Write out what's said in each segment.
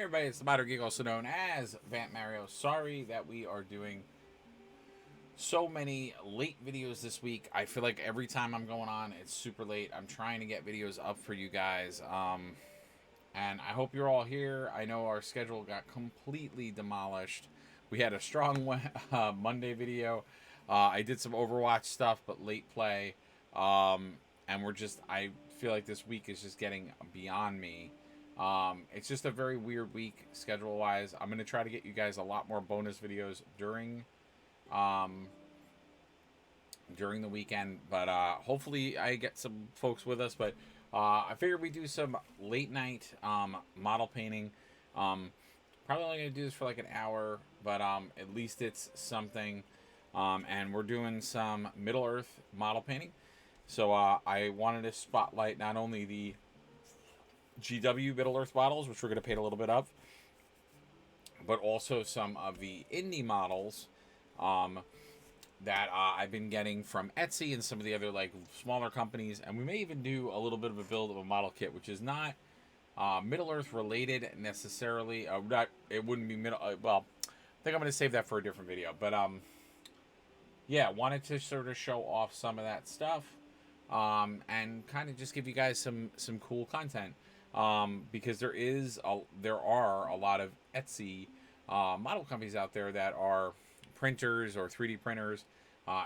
Hey everybody, it's the Modern Geek, also known as Vamp Mario. Sorry that we are doing so many late videos this week. I feel like every time I'm going on, it's super late. I'm trying to get videos up for you guys. And I hope you're all here. I know our schedule got completely demolished. We had a strong Monday video. I did some Overwatch stuff, but late play. And I feel like this week is just getting beyond me. It's just a very weird week schedule-wise. I'm going to try to get you guys a lot more bonus videos during the weekend, but hopefully I get some folks with us. But I figured we do some late night model painting. Probably only going to do this for like an hour, but at least it's something. And we're doing some Middle Earth model painting. So I wanted to spotlight not only the GW Middle Earth models, which we're going to paint a little bit of, but also some of the indie models that I've been getting from Etsy and some of the other like smaller companies. And we may even do a little bit of a build of a model kit, which is not Middle Earth related necessarily. It wouldn't be well, I think I'm going to save that for a different video. But yeah, wanted to sort of show off some of that stuff and kind of just give you guys some cool content. Because there are a lot of Etsy model companies out there that are printers or 3D printers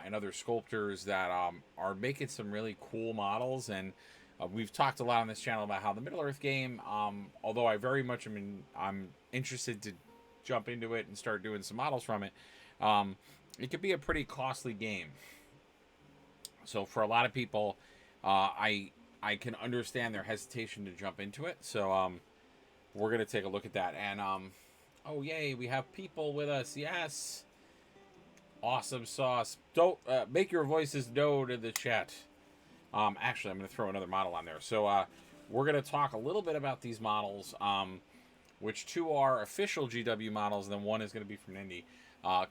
and other sculptors that are making some really cool models. And we've talked a lot on this channel about how the Middle Earth game, although I very much I'm interested to jump into it and start doing some models from it, it could be a pretty costly game. So for a lot of people, I can understand their hesitation to jump into it. So we're going to take a look at that. And, oh, yay, we have people with us. Yes. Awesome sauce. Don't make your voices known in the chat. Actually, I'm going to throw another model on there. So we're going to talk a little bit about these models, which two are official GW models, and then one is going to be from an indie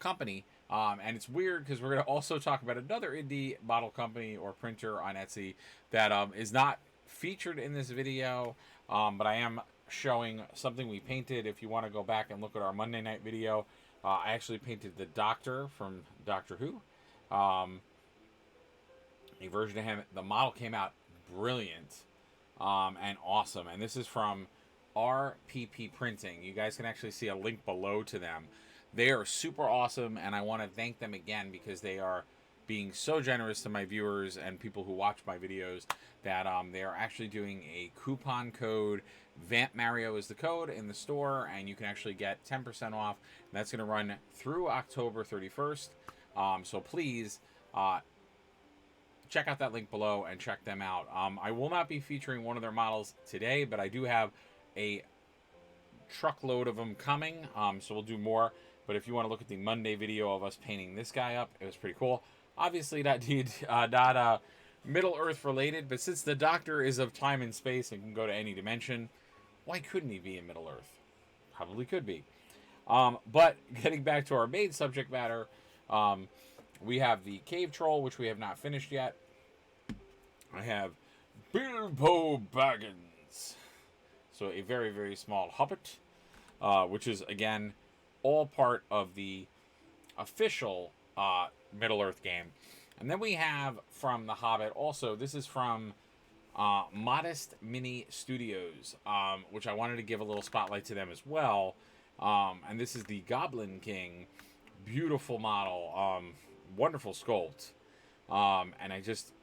company. And it's weird because we're going to also talk about another indie model company or printer on Etsy that is not featured in this video, but I am showing something we painted. If you want to go back and look at our Monday night video, I actually painted the Doctor from Doctor Who. A version of him. The model came out brilliant and awesome. And this is from RPP Printing. You guys can actually see a link below to them. They are super awesome, and I want to thank them again because they are being so generous to my viewers and people who watch my videos that they are actually doing a coupon code. Vamp Mario is the code in the store, and you can actually get 10% off. And that's going to run through October 31st. So please check out that link below and check them out. I will not be featuring one of their models today, but I do have a truckload of them coming, so we'll do more. But if you want to look at the Monday video of us painting this guy up, it was pretty cool. Obviously not Middle Earth related, but since the Doctor is of time and space and can go to any dimension, why couldn't he be in Middle Earth? Probably could be. But getting back to our main subject matter, we have the Cave Troll, which we have not finished yet. I have Bilbo Baggins. So a very, very small Hobbit, which is, again, all part of the official Middle Earth game. And then we have from the Hobbit also, this is from Modest Mini Studios, which I wanted to give a little spotlight to them as well. And this is the Goblin King. Beautiful model, wonderful sculpt. And I just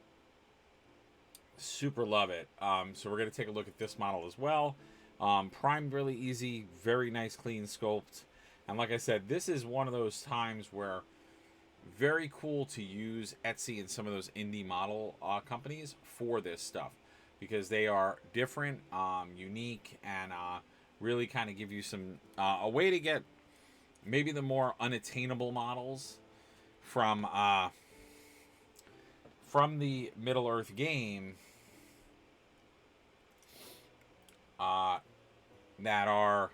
super love it. So we're going to take a look at this model as well. Primed really easy, very nice clean sculpt. And like I said, this is one of those times where very cool to use Etsy and some of those indie model companies for this stuff, because they are different, unique, and really kind of give you some a way to get maybe the more unattainable models from the Middle Earth game that are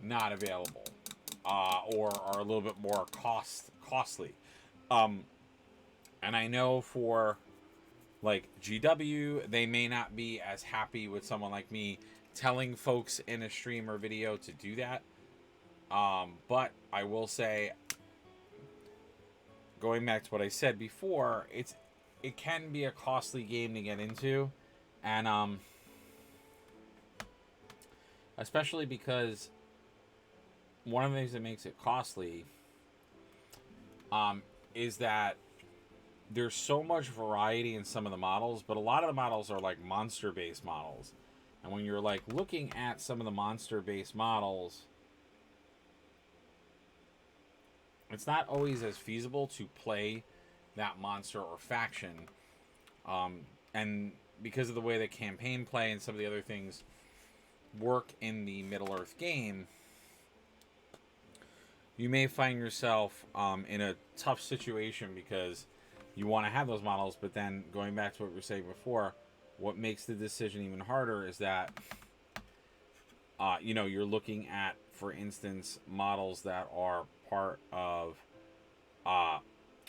not available or are a little bit more costly. And I know for like GW, they may not be as happy with someone like me telling folks in a stream or video to do that. But I will say, going back to what I said before, it can be a costly game to get into, and especially because one of the things that makes it costly is that there's so much variety in some of the models, but a lot of the models are like monster based models, and when you're like looking at some of the monster based models, it's not always as feasible to play that monster or faction, and because of the way the campaign play and some of the other things work in the Middle Earth game, you may find yourself in a tough situation because you want to have those models, but then going back to what we were saying before, what makes the decision even harder is that you're looking at, for instance, models that are part of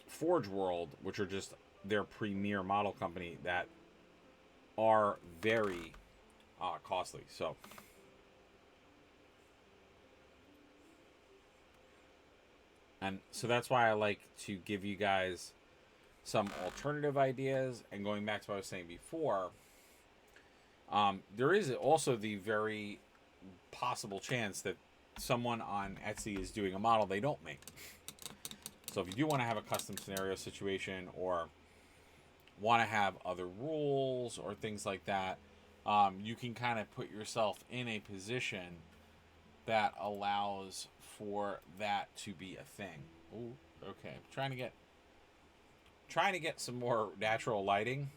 Forge World, which are just their premier model company, that are very costly. So that's why I like to give you guys some alternative ideas. And going back to what I was saying before, there is also the very possible chance that someone on Etsy is doing a model they don't make. So if you do want to have a custom scenario situation, or want to have other rules or things like that, you can kind of put yourself in a position that allows for that to be a thing. Ooh, okay. I'm trying to get some more natural lighting,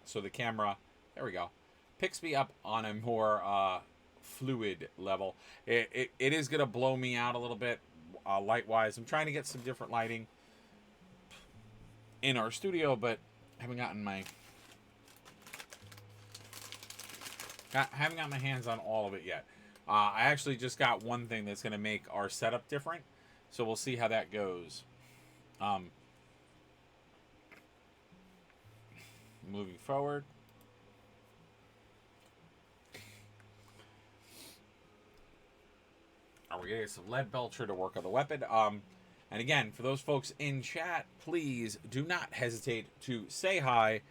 so the camera, there we go, picks me up on a more fluid level. It is gonna blow me out a little bit light wise. I'm trying to get some different lighting in our studio, but haven't got my hands on all of it yet. I actually just got one thing that's going to make our setup different, so we'll see how that goes. Moving forward. We're going to get some lead Belcher to work on the weapon. And again, for those folks in chat, please do not hesitate to say hi,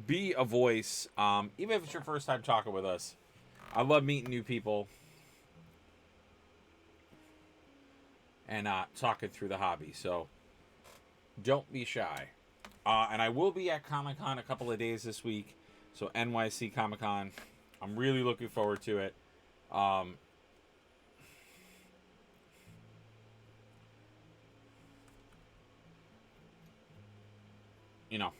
be a voice, even if it's your first time talking with us. I love meeting new people and talking through the hobby, so don't be shy. And I will be at Comic-Con a couple of days this week, so NYC Comic-Con. I'm really looking forward to it. You know.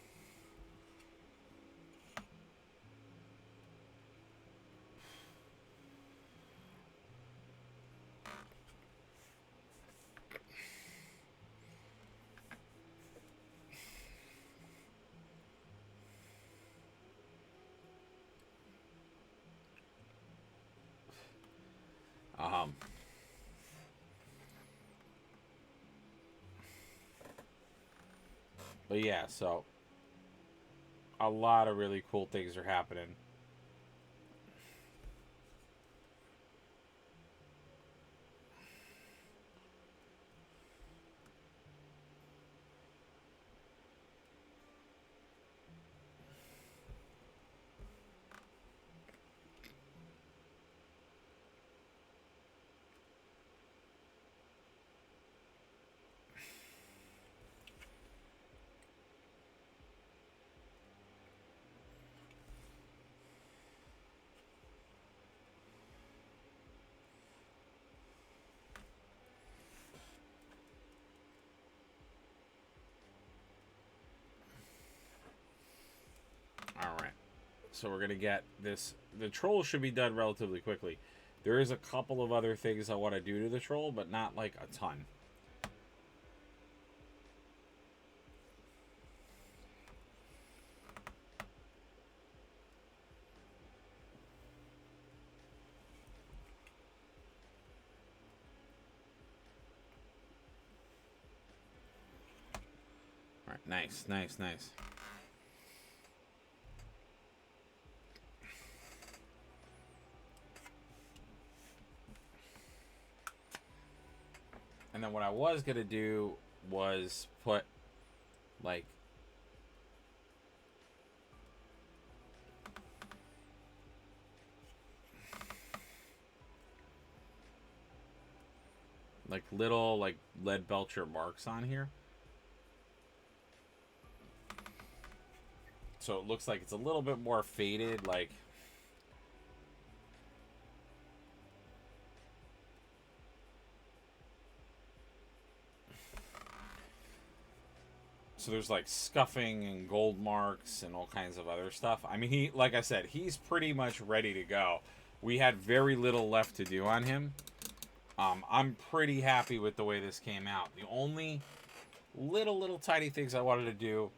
But yeah, so a lot of really cool things are happening. Alright. So we're going to get this. The troll should be done relatively quickly. There is a couple of other things I want to do to the troll, but not like a ton. Alright, nice, nice, nice. And then what I was going to do was put, like, little, like, lead Belcher marks on here. So it looks like it's a little bit more faded, like... So there's like scuffing and gold marks and all kinds of other stuff. I mean, he, like I said, he's pretty much ready to go. We had very little left to do on him. I'm pretty happy with the way this came out. The only little tiny things I wanted to do...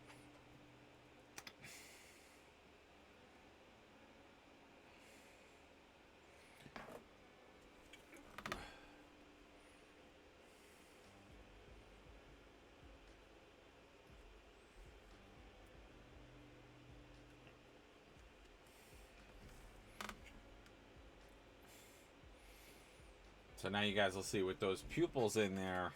So now you guys will see with those pupils in there,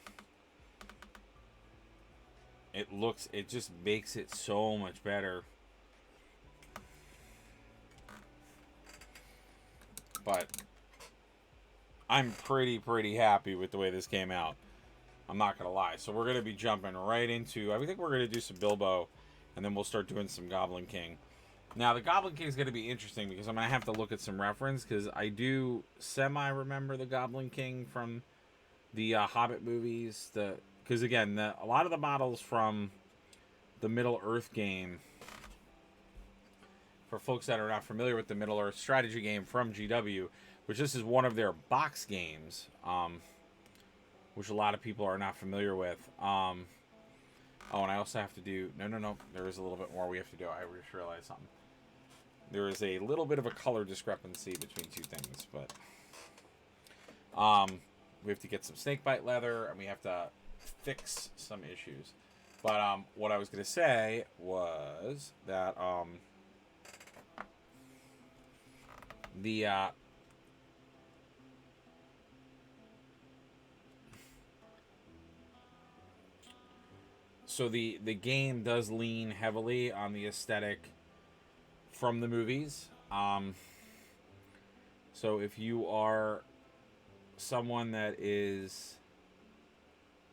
it just makes it so much better. But I'm pretty happy with the way this came out. I'm not going to lie. So we're going to be jumping right into, I think we're going to do some Bilbo, and then we'll start doing some Goblin King. Now, the Goblin King is going to be interesting because I'm going to have to look at some reference because I do semi-remember the Goblin King from the Hobbit movies. Because, again, a lot of the models from the Middle-earth game, for folks that are not familiar with the Middle-earth strategy game from GW, which this is one of their box games, which a lot of people are not familiar with. Oh, and I also have to do... No. There is a little bit more we have to do. I just realized something. There is a little bit of a color discrepancy between two things, but... we have to get some snakebite leather, and we have to fix some issues. But what I was going to say was that so the game does lean heavily on the aesthetic from the movies. So if you are someone that is,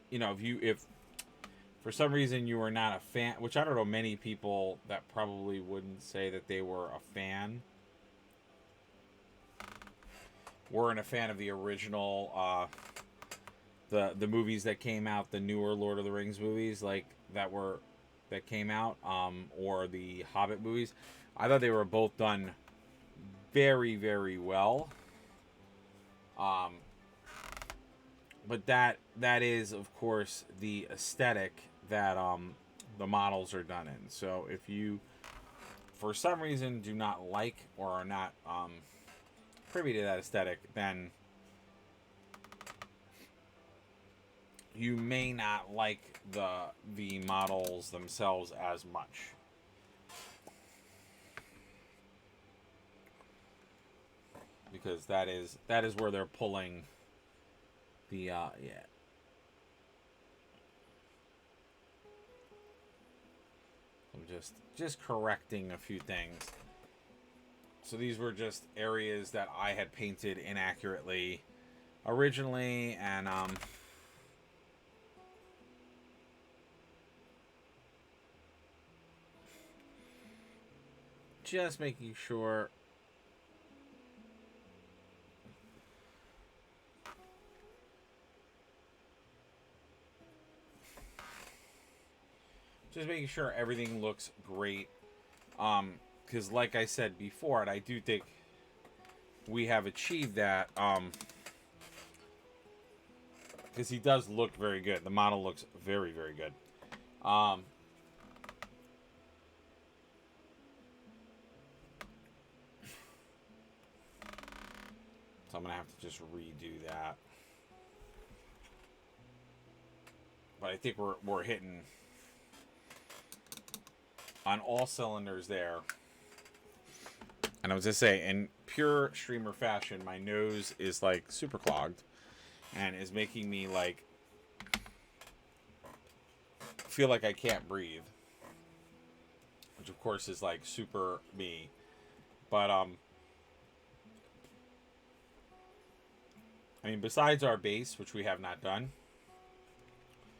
if for some reason you are not a fan, which I don't know many people that probably wouldn't say that they were a fan, weren't a fan of the original, the movies that came out, the newer Lord of the Rings movies, like that came out, or the Hobbit movies. I thought they were both done very well. But that is, of course, the aesthetic that the models are done in. So if you, for some reason, do not like or are not privy to that aesthetic, then you may not like the models themselves as much. Because that is where they're pulling the yeah. I'm just correcting a few things. So these were just areas that I had painted inaccurately originally, and just making sure. Just making sure everything looks great. Because like I said before, and I do think we have achieved that. Because he does look very good. The model looks very good. So I'm going to have to just redo that. But I think we're hitting on all cylinders there. And I was going to say, in pure streamer fashion, my nose is like super clogged and is making me like feel like I can't breathe, which of course is like super me. But I mean, besides our base, which we have not done,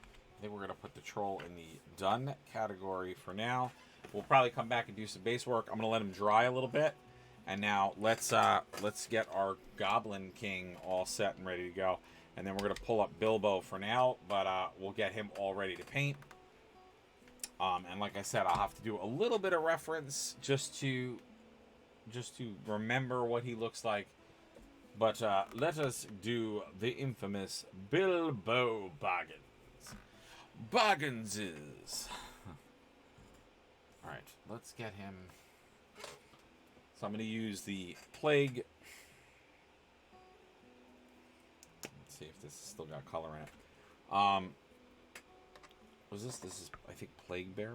I think we're gonna put the troll in the done category for now. We'll probably come back and do some base work. I'm gonna let him dry a little bit, and now let's get our Goblin King all set and ready to go. And then we're gonna pull up Bilbo for now, but we'll get him all ready to paint. And like I said, I'll have to do a little bit of reference just to remember what he looks like. But let us do the infamous Bilbo Baggins. Bagginses. All right, let's get him. So I'm going to use the plague. Let's see if this has still got color in it. Was this? This is, I think, Plague Bear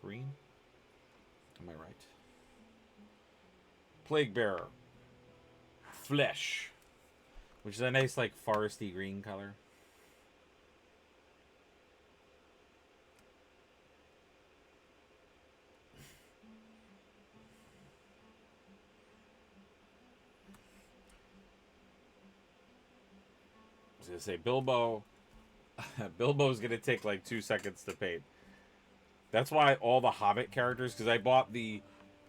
green. Am I right? Plague Bear Flesh, which is a nice, like, foresty green color. I was gonna say Bilbo. Bilbo's gonna take like 2 seconds to paint. That's why all the Hobbit characters, because I bought the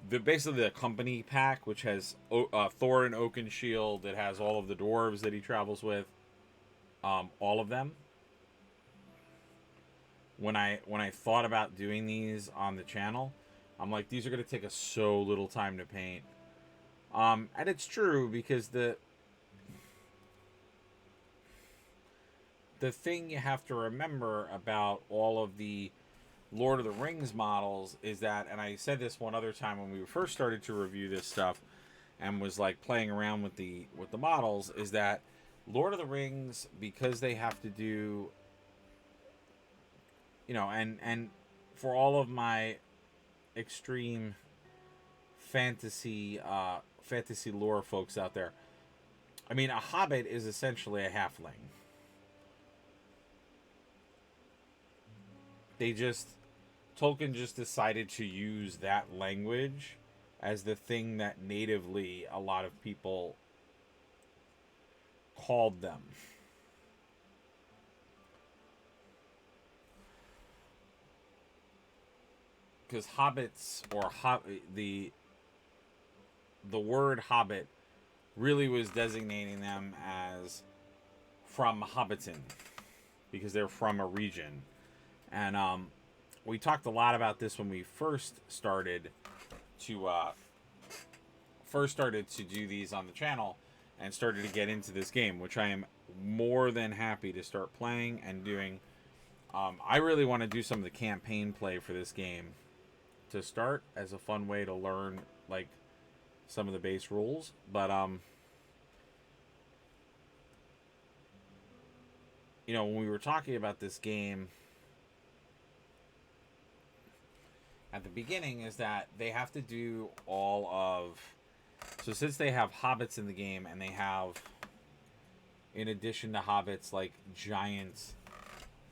basically the company pack, which has Thorin Oakenshield. It has all of the dwarves that he travels with, all of them. When I thought about doing these on the channel, I'm like, these are gonna take us so little time to paint. And it's true, because the thing you have to remember about all of the Lord of the Rings models is that, and I said this one other time when we first started to review this stuff and was like playing around with the models, is that Lord of the Rings, because they have to do, you know, and for all of my extreme fantasy lore folks out there, I mean, a hobbit is essentially a halfling. Tolkien just decided to use that language as the thing that natively a lot of people called them. Because hobbits, or the word hobbit really was designating them as from Hobbiton, because they're from a region. And we talked a lot about this when we first started to do these on the channel and started to get into this game, which I am more than happy to start playing and doing. I really want to do some of the campaign play for this game to start, as a fun way to learn like some of the base rules. But you know, when we were talking about this game at the beginning, is that they have to do all of, so since they have hobbits in the game, and they have, in addition to hobbits, like giant,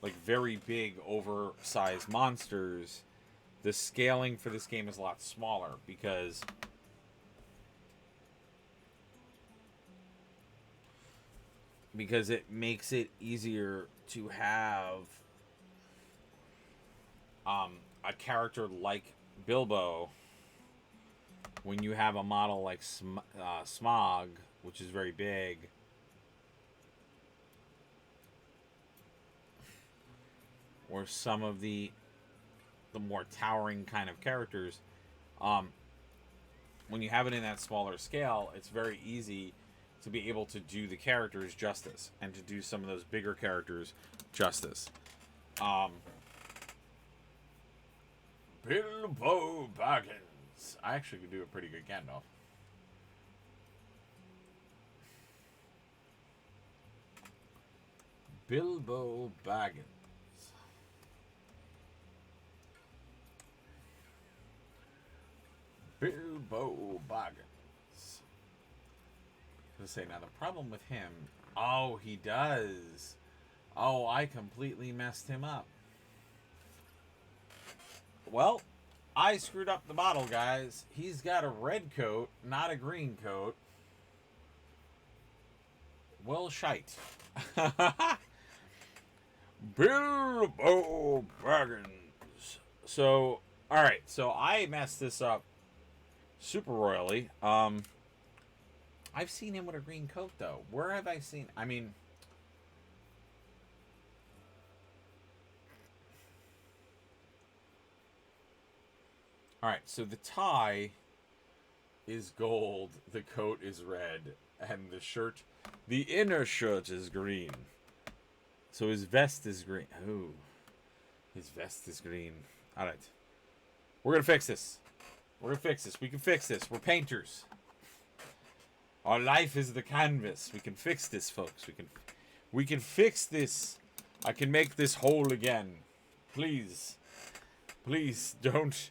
like very big oversized monsters, the scaling for this game is a lot smaller, because it makes it easier to have a character like Bilbo when you have a model like Smog, which is very big, or some of the more towering kind of characters. When you have it in that smaller scale, it's very easy to be able to do the characters justice, and to do some of those bigger characters justice. Bilbo Baggins. I actually could do a pretty good Gandalf. Bilbo Baggins. Bilbo Baggins. Let's say, now the problem with him. Oh, he does. Oh, I completely messed him up. Well, I screwed up the model, guys. He's got a red coat, not a green coat. Well, shite. Bilbo Baggins. So, all right. So I messed this up super royally. I've seen him with a green coat though. Where have I seen? I mean, all right. So the tie is gold, the coat is red, and the shirt, the inner shirt is green. So his vest is green. Oh, his vest is green. All right, we're gonna fix this. We're gonna fix this. We can fix this. We're painters. Our life is the canvas. We can fix this, folks. We can fix this. I can make this whole again. Please, please don't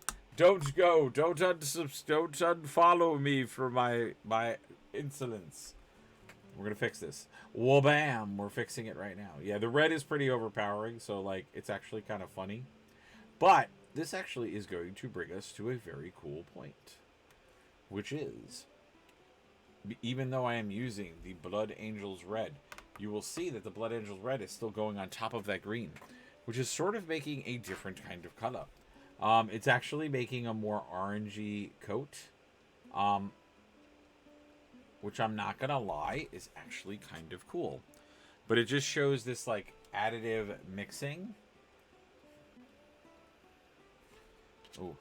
go. Don't unfollow me for my insolence. We're gonna fix this. Whoa, bam! We're fixing it right now. Yeah, the red is pretty overpowering, so like it's actually kind of funny. But this actually is going to bring us to a very cool point, which is, even though I am using the Blood Angels Red, you will see that the Blood Angels Red is still going on top of that green, which is sort of making a different kind of color. It's actually making a more orangey coat, which I'm not gonna lie is actually kind of cool. But it just shows this like additive mixing. Oh,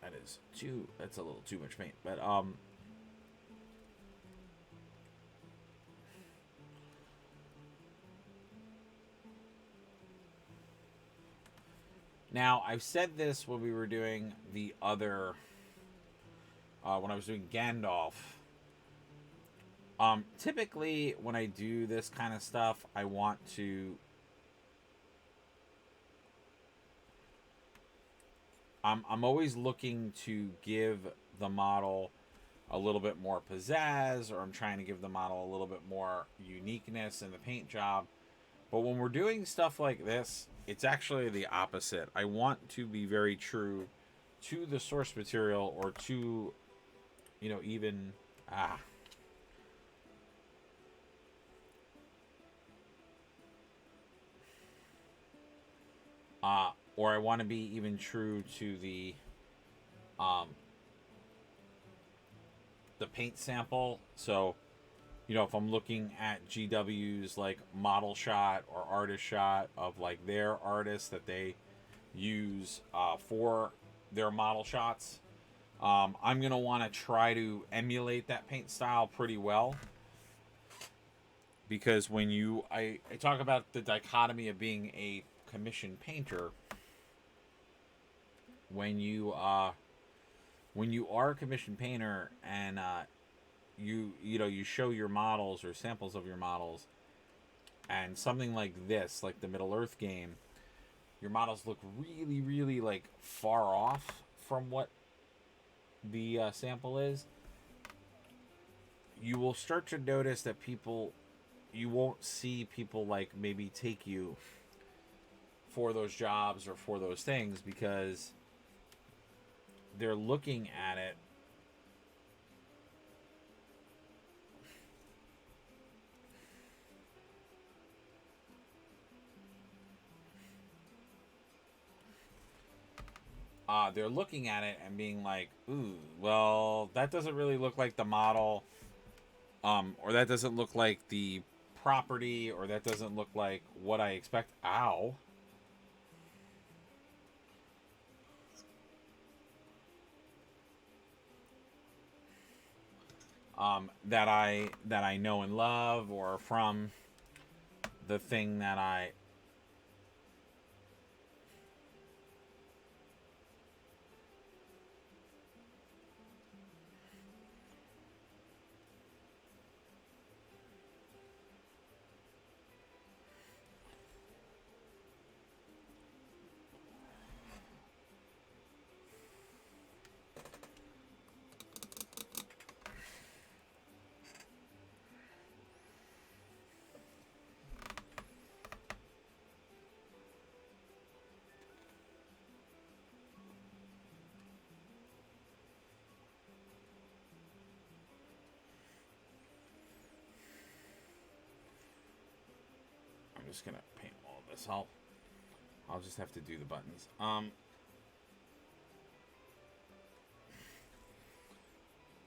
that's a little too much paint, but now I've said this when we were doing the other, when I was doing Gandalf. Typically when I do this kind of stuff, I want to, I'm always looking to give the model a little bit more pizzazz, or I'm trying to give the model a little bit more uniqueness in the paint job. But when we're doing stuff like this, it's actually the opposite. I want to be very true to the source material, or to, even, or I want to be even true to the paint sample. So, if I'm looking at GW's like model shot or artist shot of like their artists that they use for their model shots, I'm gonna want to try to emulate that paint style pretty well. Because when I talk about the dichotomy of being a commissioned painter, when you are a commissioned painter and you show your models or samples of your models, and something like this, like the Middle Earth game, your models look really, really like far off from what the sample is. You will start to notice that you won't see people like maybe take you for those jobs or for those things, because they're looking at it and being like, ooh, well, that doesn't really look like the model, or that doesn't look like the property, or that doesn't look like what I expect. Ow. That I know and love, or from the thing that I just gonna paint all of this. I'll just have to do the buttons.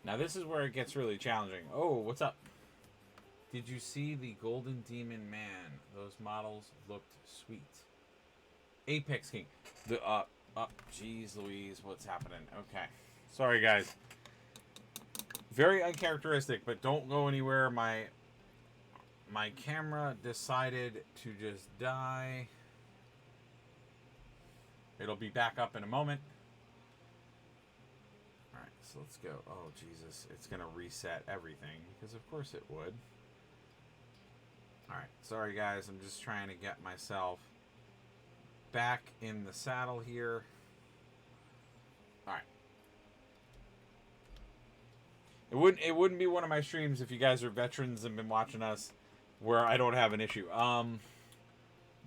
Now this is where it gets really challenging. Oh, what's up? Did you see the Golden Demon Man? Those models looked sweet. Apex King. Jeez Louise, what's happening? Okay. Sorry, guys. Very uncharacteristic, but don't go anywhere. My camera decided to just die. It'll be back up in a moment. Alright, so let's go. Oh, Jesus. It's going to reset everything, because of course it would. Alright, sorry guys. I'm just trying to get myself back in the saddle here. Alright. It wouldn't be one of my streams if you guys are veterans and been watching us where I don't have an issue.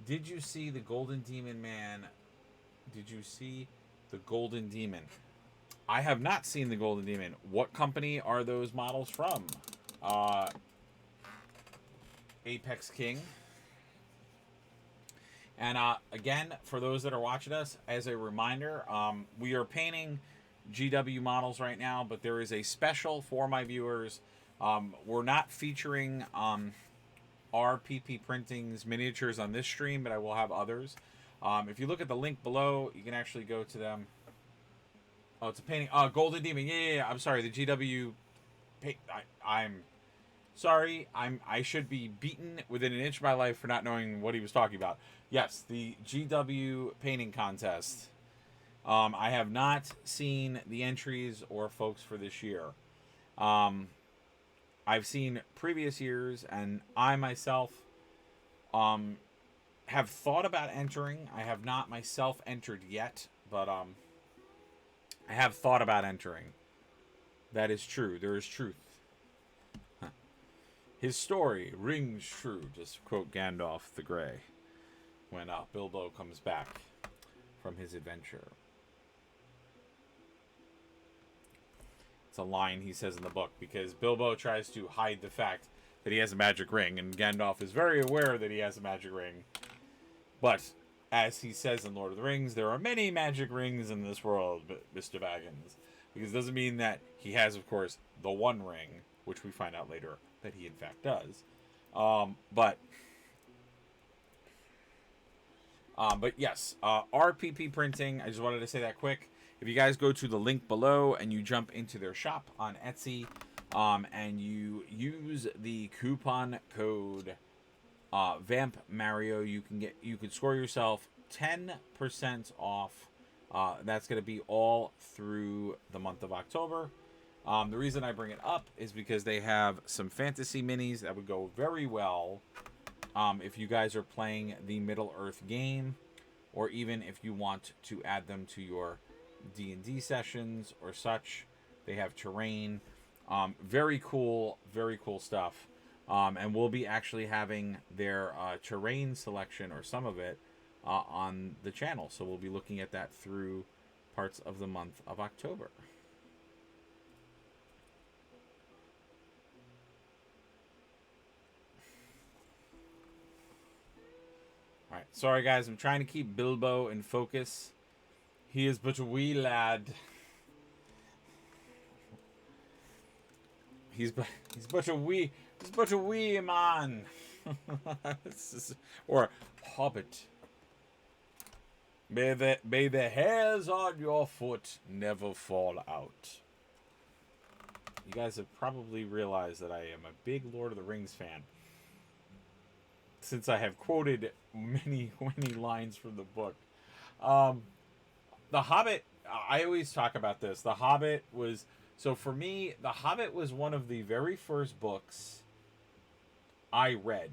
Did you see the Golden Demon Man? Did you see the Golden Demon? I have not seen the Golden Demon. What company are those models from? Apex King. And again, for those that are watching us, as a reminder, we are painting GW models right now, but there is a special for my viewers. We're not featuring RPP Printing's miniatures on this stream, but I will have others. If you look at the link below, you can actually go to them. Oh, it's a painting. Golden Demon. Yeah. I'm sorry. The GW. I'm sorry. I should be beaten within an inch of my life for not knowing what he was talking about. Yes, the GW painting contest. I have not seen the entries or folks for this year. I've seen previous years, and I myself have thought about entering. I have not myself entered yet, but I have thought about entering. That is true. There is truth. Huh. His story rings true, to quote Gandalf the Grey, when Bilbo comes back from his adventure. It's a line he says in the book, because Bilbo tries to hide the fact that he has a magic ring, and Gandalf is very aware that he has a magic ring. But, as he says in Lord of the Rings, there are many magic rings in this world, Mr. Baggins. Because it doesn't mean that he has, of course, the one ring, which we find out later that he in fact does. But yes, RPP Printing, I just wanted to say that quick. If you guys go to the link below and you jump into their shop on Etsy, and you use the coupon code Vamp Mario, you could score yourself 10% off. That's going to be all through the month of October. The reason I bring it up is because they have some fantasy minis that would go very well if you guys are playing the Middle-earth game, or even if you want to add them to your D&D sessions or such. They have terrain. Very cool stuff. And we'll be actually having their terrain selection, or some of it, on the channel. So we'll be looking at that through parts of the month of October. Alright, sorry guys, I'm trying to keep Bilbo in focus. He is but a wee lad. He's but a wee man. Or Hobbit. May the hairs on your foot never fall out. You guys have probably realized that I am a big Lord of the Rings fan, since I have quoted many lines from the book. The Hobbit, I always talk about this. The Hobbit was, so for me, The Hobbit was one of the very first books I read.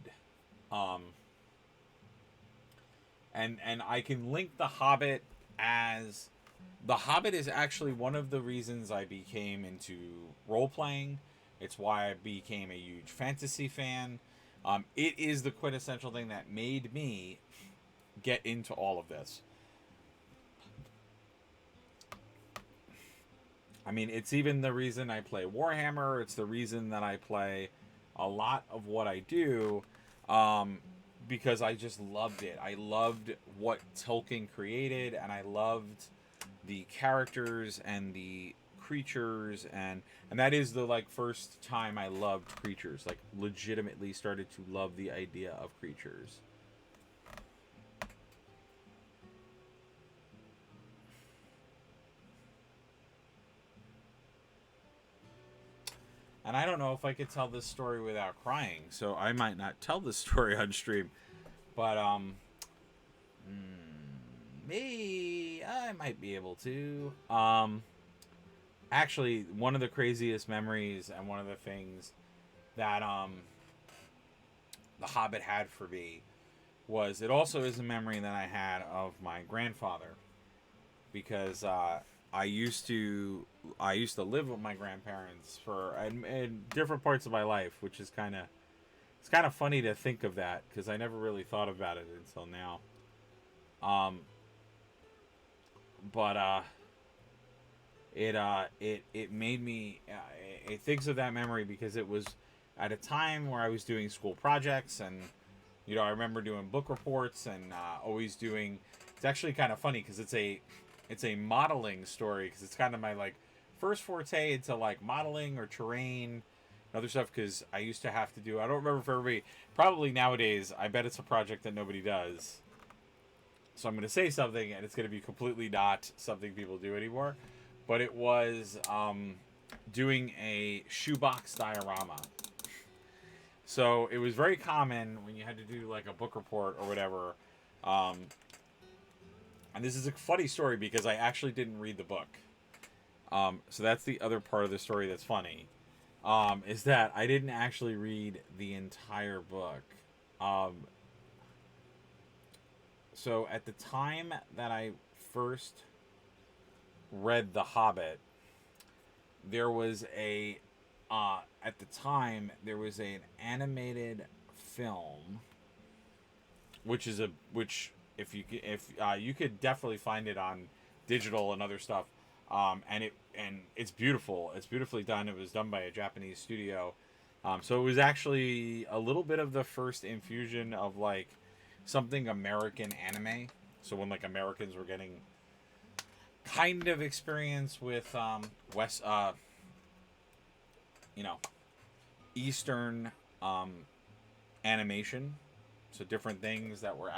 And I can link The Hobbit as, The Hobbit is actually one of the reasons I became into role-playing. It's why I became a huge fantasy fan. It is the quintessential thing that made me get into all of this. I mean, it's even the reason I play Warhammer. It's the reason that I play a lot of what I do. because I just loved it. I loved what Tolkien created, and I loved the characters and the creatures, and that is the like first time I loved creatures, like legitimately started to love the idea of creatures. And I don't know if I could tell this story without crying, so I might not tell this story on stream. But me, I might be able to. Actually, one of the craziest memories and one of the things that the Hobbit had for me was, it also is a memory that I had of my grandfather, because I used to live with my grandparents for in different parts of my life, which is it's kind of funny to think of that, because I never really thought about it until now. Um, but it made me it thinks of that memory because it was at a time where I was doing school projects, and I remember doing book reports and always doing. It's actually kind of funny because it's a modeling story, because it's kind of my like first forte into like modeling or terrain and other stuff, because I used to have to do. I don't remember if everybody, probably nowadays, I bet it's a project that nobody does. So I'm going to say something, and it's going to be completely not something people do anymore. But it was doing a shoebox diorama. So it was very common when you had to do like a book report or whatever. And this is a funny story because I actually didn't read the book. So that's the other part of the story that's funny. Is that I didn't actually read the entire book. So at the time that I first read The Hobbit, there was at the time there was an animated film, which if you could definitely find it on digital and other stuff, and it's beautiful. It's beautifully done. It was done by a Japanese studio, so it was actually a little bit of the first infusion of like something American anime. So when like Americans were getting kind of experience with West, Eastern animation, so different things that were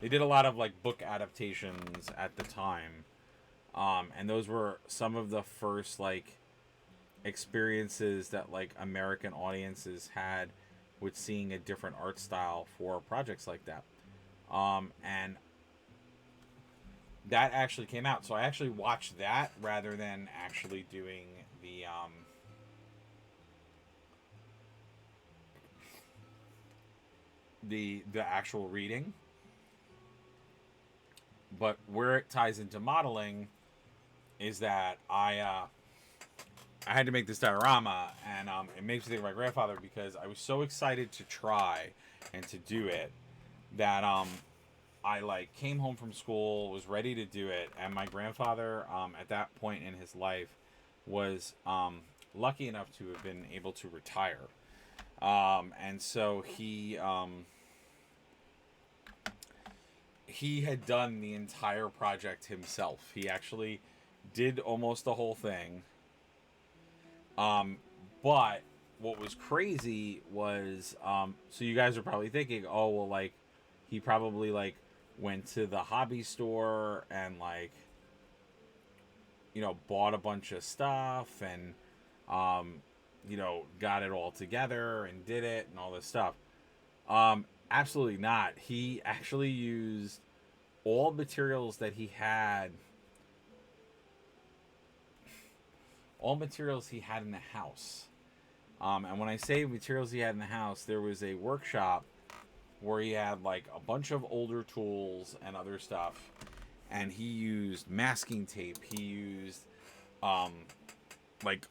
they did a lot of like book adaptations at the time, and those were some of the first like experiences that like American audiences had with seeing a different art style for projects like that, and that actually came out. So I actually watched that rather than actually doing the actual reading. But where it ties into modeling is that I had to make this diorama, and it makes me think of my grandfather, because I was so excited to try and to do it that I like came home from school, was ready to do it, and my grandfather at that point in his life was lucky enough to have been able to retire, and so he had done the entire project himself. He actually did almost the whole thing. But what was crazy was, so you guys are probably thinking, oh, well, like, he probably, like, went to the hobby store and, like, bought a bunch of stuff and, got it all together and did it and all this stuff. Absolutely not. He actually used all materials that he had, in the house. And when I say materials he had in the house, there was a workshop where he had like a bunch of older tools and other stuff. And he used masking tape. He used like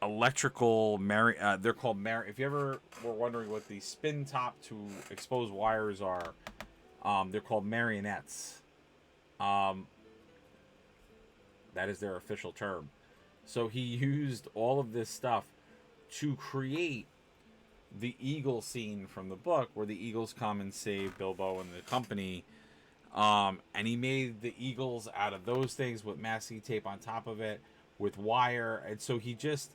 electrical they're called if you ever were wondering what the spin top to expose wires are, they're called marionettes. That is their official term. So he used all of this stuff to create the eagle scene from the book where the eagles come and save Bilbo and the company. And he made the eagles out of those things with masking tape on top of it with wire. And so he just,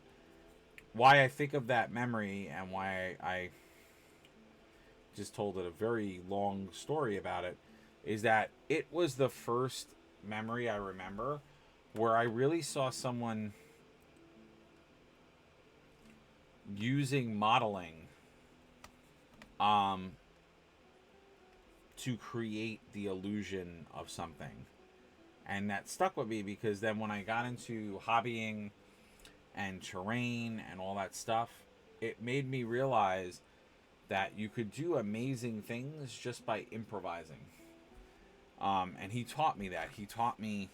why I think of that memory and why I just told it a very long story about it is that it was the first memory I remember where I really saw someone using modeling to create the illusion of something. And that stuck with me because then when I got into hobbying and terrain and all that stuff, it made me realize that you could do amazing things just by improvising. And he taught me that. He taught me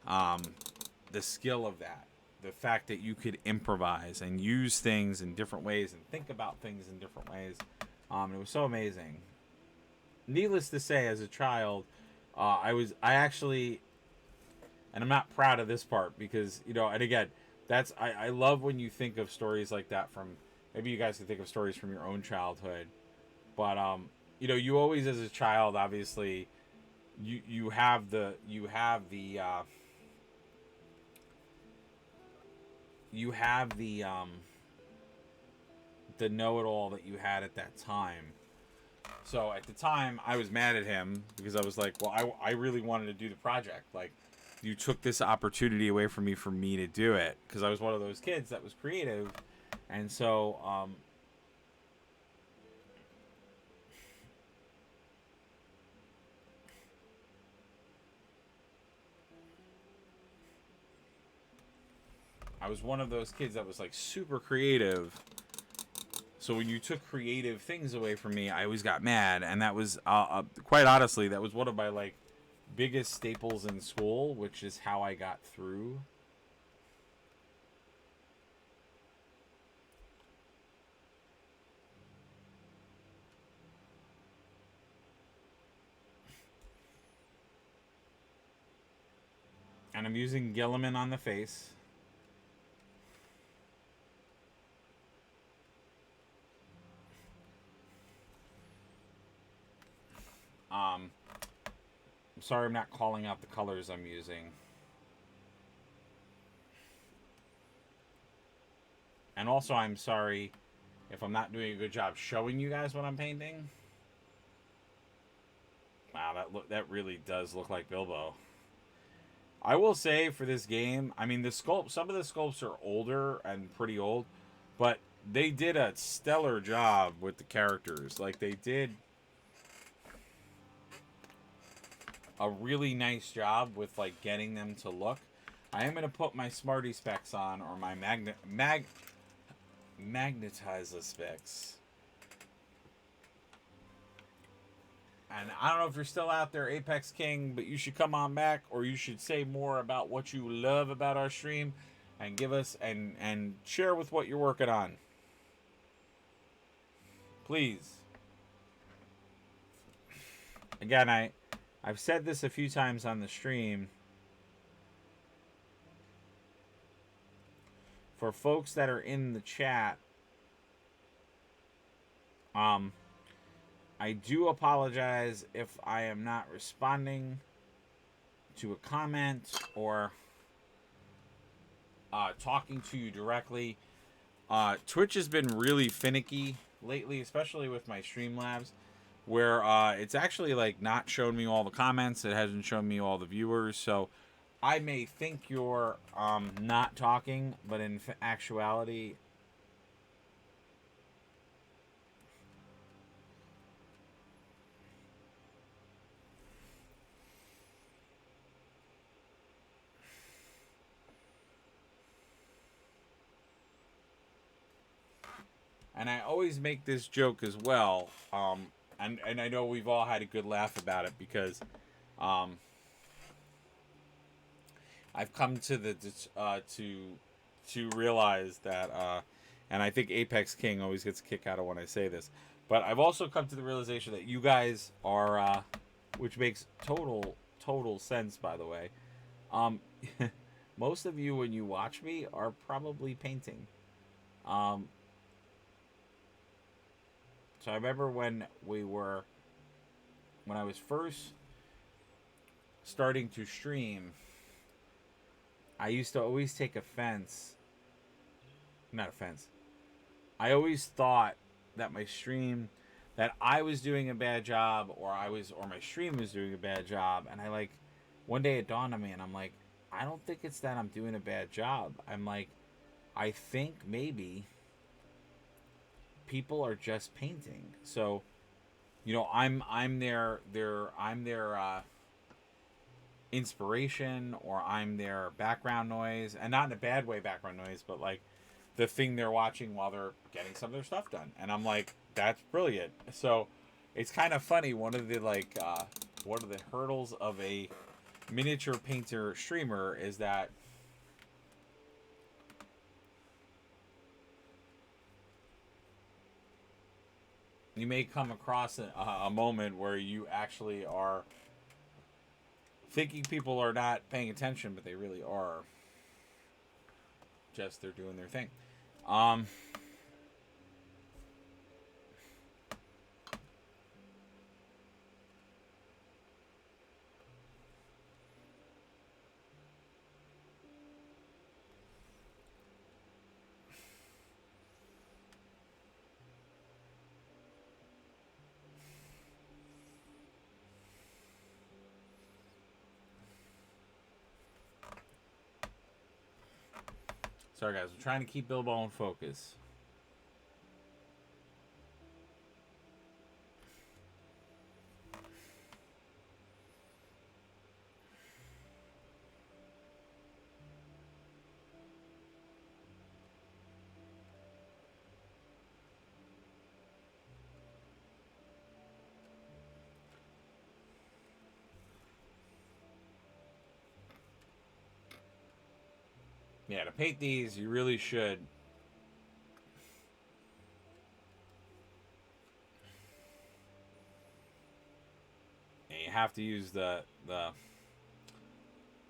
the skill of that. The fact that you could improvise and use things in different ways and think about things in different ways. It was so amazing. Needless to say, as a child, I actually, and I'm not proud of this part because, you know, and again, I love when you think of stories like that from, maybe you guys can think of stories from your own childhood, but, you know, you always, as a child, obviously, you have the know-it-all that you had at that time. So at the time, I was mad at him because I was like, well, I really wanted to do the project. Like, you took this opportunity away from me to do it, because I was one of those kids that was creative. And so I was one of those kids that was like super creative. So when you took creative things away from me, I always got mad. And that was, quite honestly, that was one of my like biggest staples in school, which is how I got through. And I'm using Gilliman on the face. I'm sorry I'm not calling out the colors I'm using. And also, I'm sorry if I'm not doing a good job showing you guys what I'm painting. Wow, that really does look like Bilbo. I will say for this game, I mean, some of the sculpts are older and pretty old, but they did a stellar job with the characters. Like, they did a really nice job with like getting them to look. I am gonna put my Smarty specs on, or my magnetizer specs. And I don't know if you're still out there, Apex King, but you should come on back, or you should say more about what you love about our stream, and give us and share with what you're working on. Please. Again, I've said this a few times on the stream. For folks that are in the chat, I do apologize if I am not responding to a comment or talking to you directly. Twitch has been really finicky lately, especially with my Streamlabs, where it's actually like not showing me all the comments. It hasn't shown me all the viewers, so I may think you're not talking, but in actuality, and I always make this joke as well, and I know we've all had a good laugh about it because I've come to the to realize that, and I think Apex King always gets a kick out of when I say this, but I've also come to the realization that you guys are, which makes total sense, by the way. Most of you, when you watch me, are probably painting. So I remember when I was first starting to stream, I used to always take offense. Not offense. I always thought that that I was doing a bad job, or my stream was doing a bad job, and one day it dawned on me, and I'm like, I don't think it's that I'm doing a bad job. I'm like, I think maybe people are just painting. So, I'm their inspiration, or I'm their background noise, and not in a bad way background noise, but like the thing they're watching while they're getting some of their stuff done. And I'm like, that's brilliant. So it's kind of funny. One of the hurdles of a miniature painter streamer is that you may come across a moment where you actually are thinking people are not paying attention, but they really are. Just they're doing their thing. Sorry, guys. I'm trying to keep Bilbo in focus. Yeah, to paint these, you really should. And you have to use the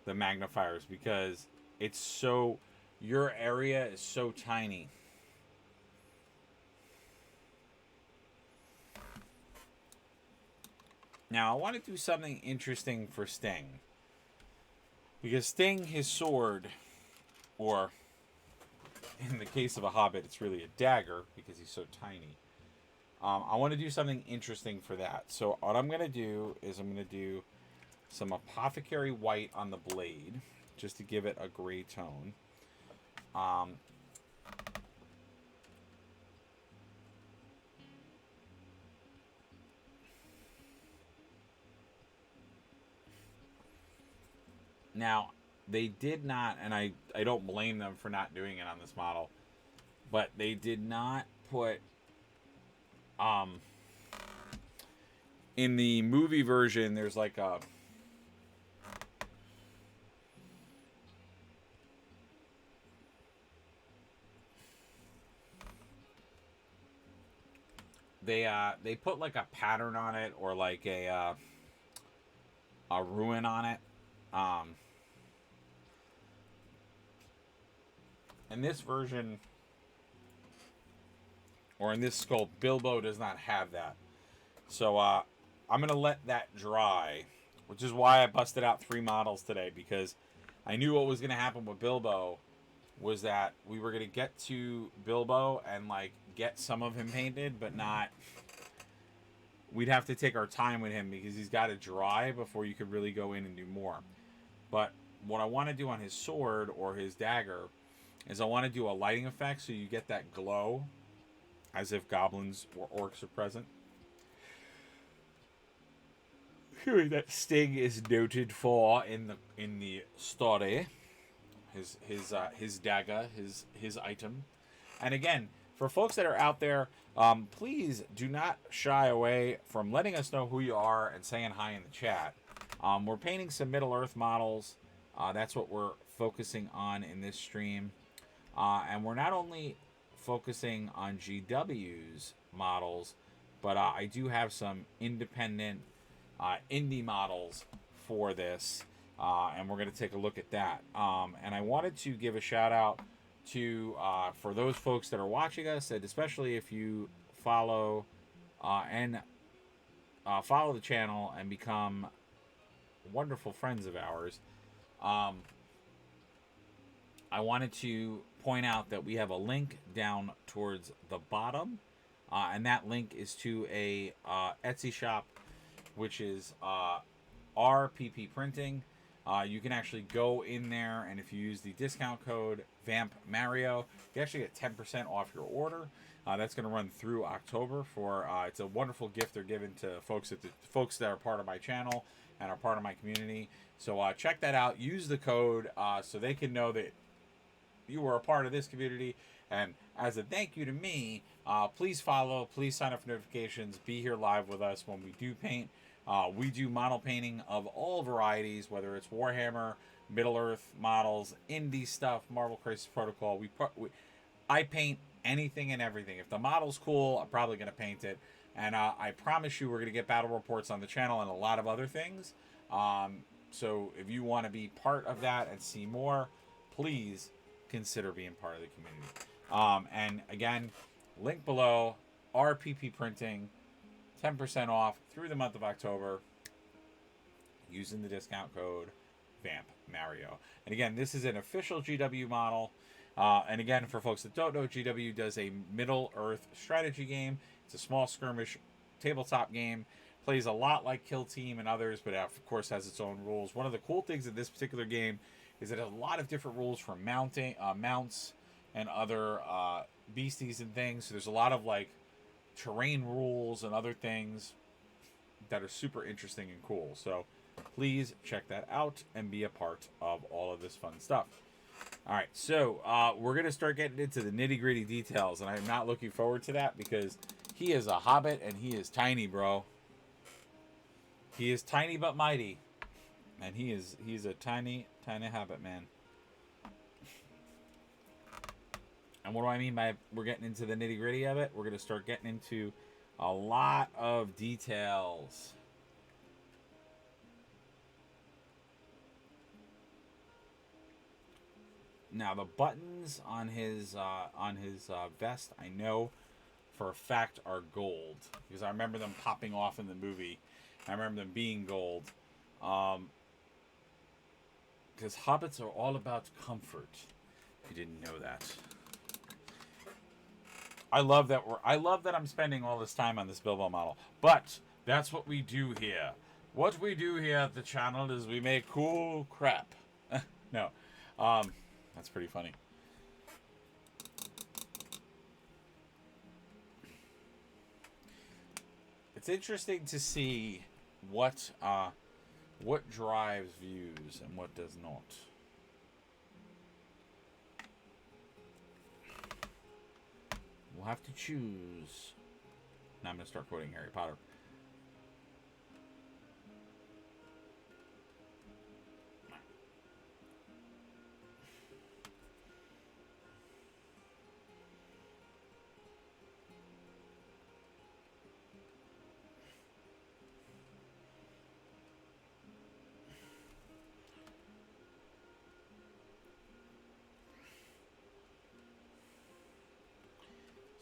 magnifiers, because it's so, your area is so tiny. Now I want to do something interesting for Sting, because Sting, his sword, or in the case of a Hobbit, it's really a dagger because he's so tiny. I want to do something interesting for that. So what I'm going to do is I'm going to do some apothecary white on the blade, just to give it a gray tone. Now, they did not, and I don't blame them for not doing it on this model, but they did not put, in the movie version, there's like a, they put like a pattern on it, or like a ruin on it. In this version, or in this sculpt, Bilbo does not have that. So I'm going to let that dry, which is why I busted out 3 models today, because I knew what was going to happen with Bilbo was that we were going to get to Bilbo and like get some of him painted, but not, we'd have to take our time with him because he's got to dry before you could really go in and do more. But what I want to do on his sword or his dagger is I want to do a lighting effect so you get that glow as if goblins or orcs are present. That Sting is noted for in the story. His dagger, his item. And again, for folks that are out there, please do not shy away from letting us know who you are and saying hi in the chat. We're painting some Middle Earth models. That's what we're focusing on in this stream. And we're not only focusing on GW's models, but I do have some independent indie models for this. And we're going to take a look at that. And I wanted to give a shout out to, for those folks that are watching us, and especially if you follow and follow the channel and become wonderful friends of ours. Um, I wanted to point out that we have a link down towards the bottom, and that link is to a Etsy shop, which is RPP Printing. You can actually go in there, and if you use the discount code Vamp Mario, you actually get 10% off your order. That's going to run through October. For it's a wonderful gift they're giving to folks that are part of my channel and are part of my community. So check that out. Use the code so they can know that you were a part of this community. And as a thank you to me, please follow, please sign up for notifications, be here live with us when we do paint. We do model painting of all varieties, whether it's Warhammer, Middle Earth models, indie stuff, Marvel Crisis Protocol. I paint anything and everything. If the model's cool, I'm probably going to paint it. And I promise you we're going to get battle reports on the channel and a lot of other things. So if you want to be part of that and see more, please consider being part of the community. And again, link below, RPP Printing, 10% off through the month of October using the discount code Vamp Mario. And again, this is an official GW model. And again, for folks that don't know, GW does a Middle Earth strategy game. It's a small skirmish tabletop game. Plays a lot like Kill Team and others, but of course has its own rules. One of the cool things in this particular game is it has a lot of different rules for mounts and other beasties and things. So there's a lot of like terrain rules and other things that are super interesting and cool. So please check that out and be a part of all of this fun stuff. All right, so we're going to start getting into the nitty-gritty details, and I'm not looking forward to that because he is a hobbit and he is tiny, bro. He is tiny but mighty, and he's a tiny hobbit, man. And what do I mean by we're getting into the nitty-gritty of it? We're going to start getting into a lot of details. Now, the buttons on his vest, I know for a fact, are gold. Because I remember them popping off in the movie. I remember them being gold. Because hobbits are all about comfort. If you didn't know that. I love that I'm spending all this time on this Bilbo model. But that's what we do here. What we do here at the channel is we make cool crap. No. That's pretty funny. It's interesting to see what drives views and what does not. We'll have to choose. Now I'm going to start quoting Harry Potter.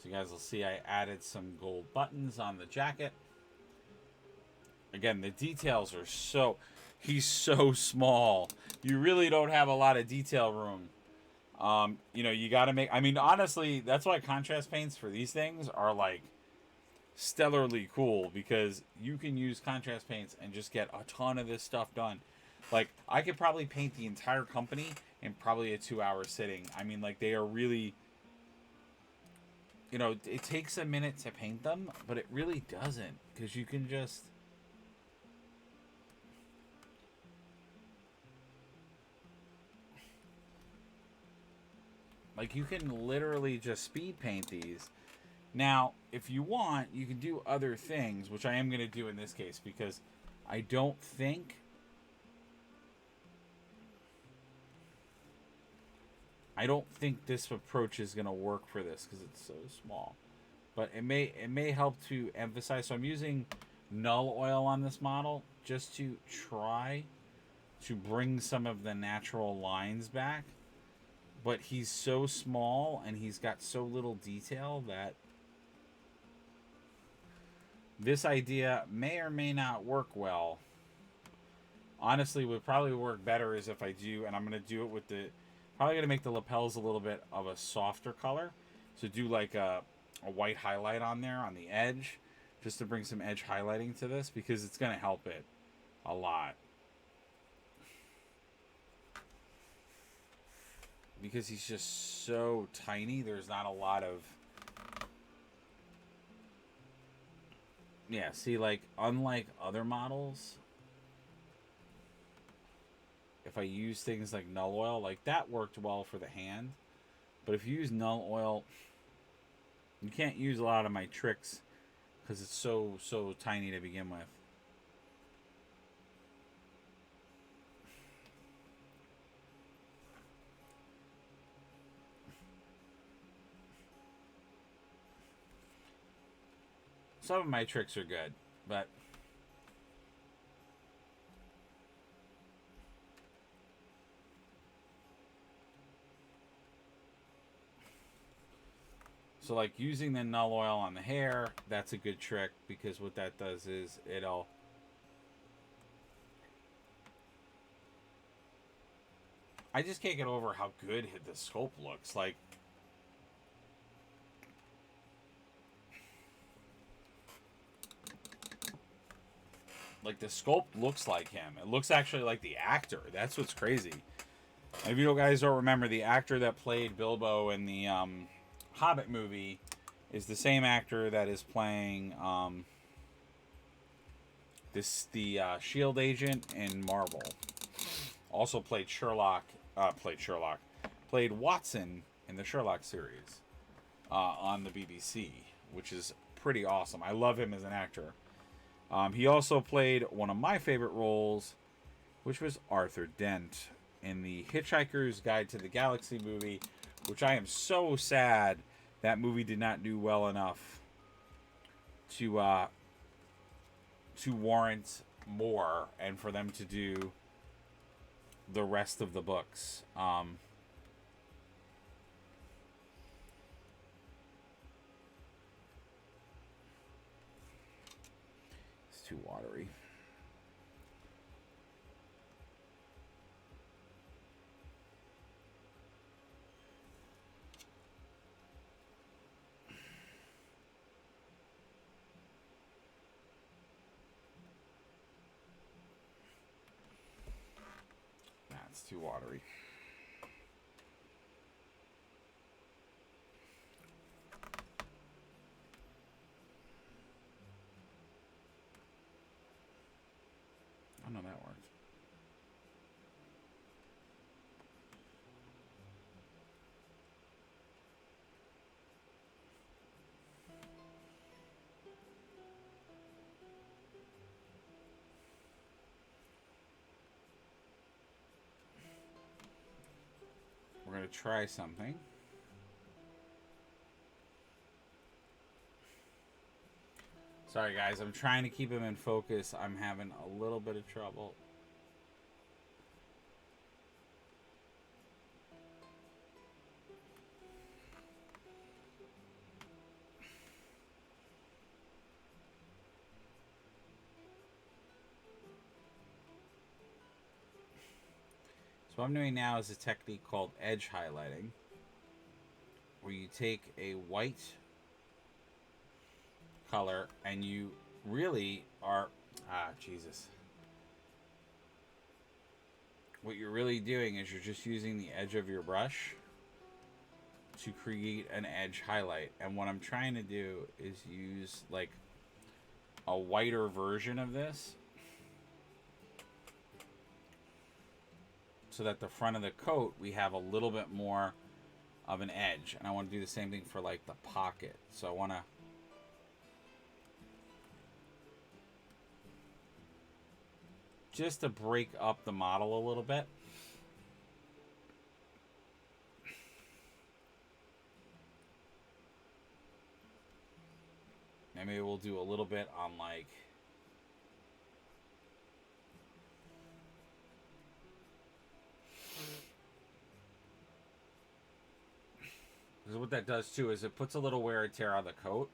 So you guys will see I added some gold buttons on the jacket. Again, the details are so... He's so small. You really don't have a lot of detail room. You know, you got to make... I mean, honestly, that's why contrast paints for these things are, like, stellarly cool. Because you can use contrast paints and just get a ton of this stuff done. Like, I could probably paint the entire company in probably a 2-hour sitting. I mean, like, they are really... You know, it takes a minute to paint them, but it really doesn't. Because you can just... Like, you can literally just speed paint these. Now, if you want, you can do other things, which I am going to do in this case, because I don't think... this approach is going to work for this because it's so small. But it may help to emphasize. So I'm using null oil on this model just to try to bring some of the natural lines back. But he's so small and he's got so little detail that this idea may or may not work well. Honestly, would probably work better is if I do, and I'm going to do it with the, probably going to make the lapels a little bit of a softer color. So do like a white highlight on there on the edge, just to bring some edge highlighting to this, because it's going to help it a lot. Because he's just so tiny, there's not a lot of... Yeah, see, like, unlike other models, if I use things like null oil, like, that worked well for the hand. But if you use null oil, you can't use a lot of my tricks because it's so tiny to begin with. Some of my tricks are good, but so like using the null oil on the hair, that's a good trick, because what that does is it'll... I just can't get over how good the sculpt looks. Like the sculpt looks like him. It looks actually like the actor. That's what's crazy. If you guys don't remember, the actor that played Bilbo in the Hobbit movie is the same actor that is playing the Shield agent in Marvel. Also played played Watson in the Sherlock series on the BBC, which is pretty awesome. I love him as an actor. He also played one of my favorite roles, which was Arthur Dent in the Hitchhiker's Guide to the Galaxy movie, which I am so sad that movie did not do well enough to warrant more and for them to do the rest of the books. It's too watery. It's too watery. Oh no, that worked. We're going to try something. Sorry guys, I'm trying to keep him in focus. I'm having a little bit of trouble. So what I'm doing now is a technique called edge highlighting, where you take a white color and you really are... Jesus. What you're really doing is you're just using the edge of your brush to create an edge highlight. And what I'm trying to do is use like a whiter version of this, so that the front of the coat we have a little bit more of an edge. And I want to do the same thing for like the pocket. So I want to just to break up the model a little bit. And maybe we'll do a little bit on like... Because what that does too is it puts a little wear and tear on the coat.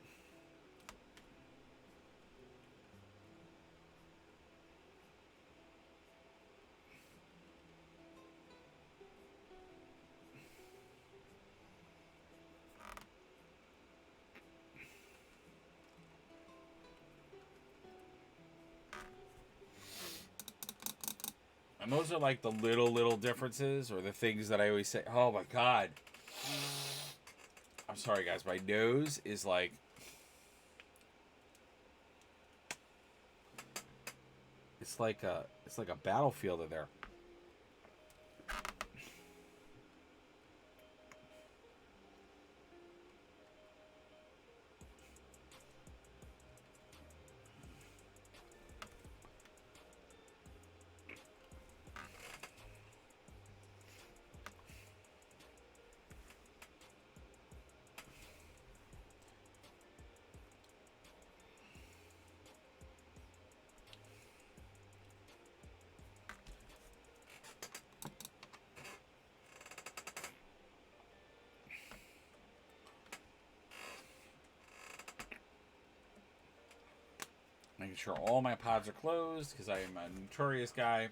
And those are like the little differences, or the things that I always say, oh my god. I'm sorry guys, my nose is like, it's like a battlefield in there. Making sure all my pods are closed because I am a notorious guy.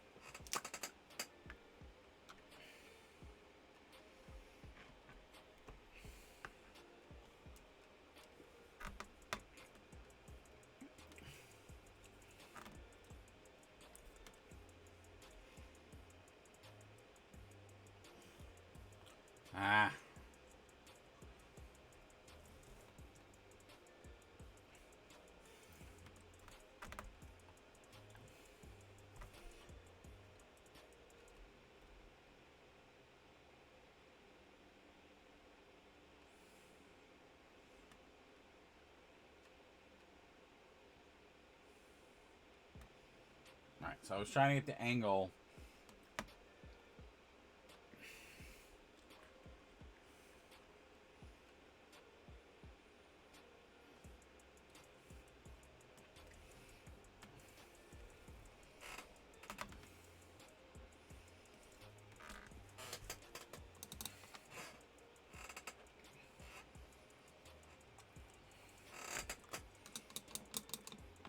Ah. Alright, so I was trying to get the angle.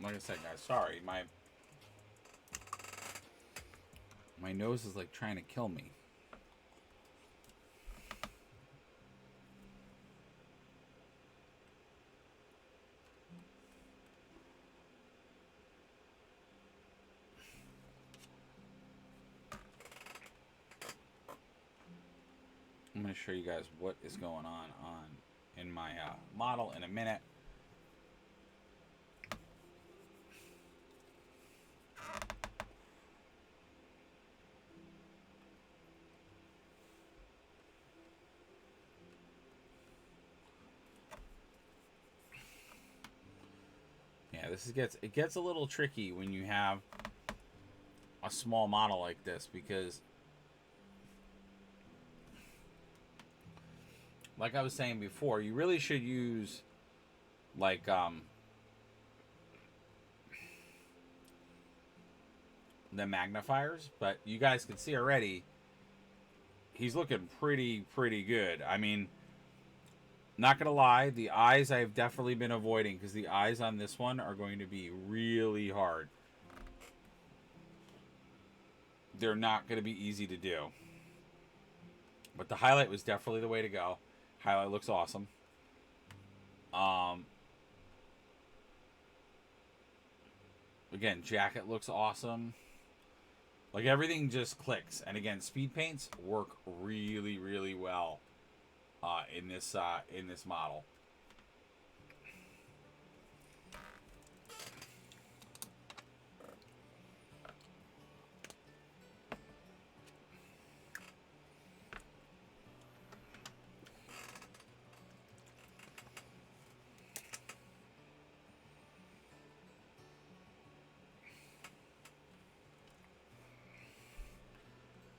Like I said, guys, sorry. My nose is like trying to kill me. I'm going to show you guys what is going on in my model in a minute. Yeah, it gets a little tricky when you have a small model like this, because like I was saying before, you really should use like the magnifiers, but you guys can see already he's looking pretty good. I mean, not gonna lie, the eyes I've definitely been avoiding, because the eyes on this one are going to be really hard. They're not going to be easy to do. But the highlight was definitely the way to go. Highlight looks awesome. Again, jacket looks awesome. Like, everything just clicks. And again, speed paints work really well in this model.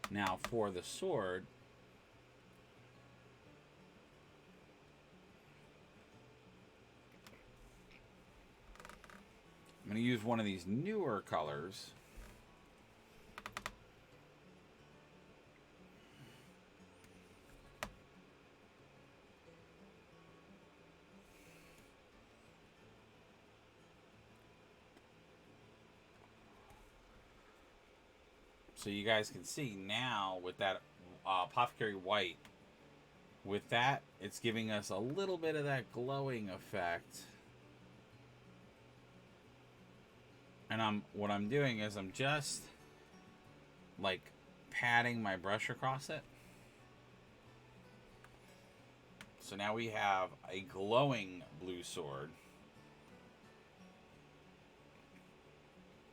Now for the sword, I'm going to use one of these newer colors. So you guys can see now with that Apothecary White, with that, it's giving us a little bit of that glowing effect. And what I'm doing is I'm just like patting my brush across it. So now we have a glowing blue sword.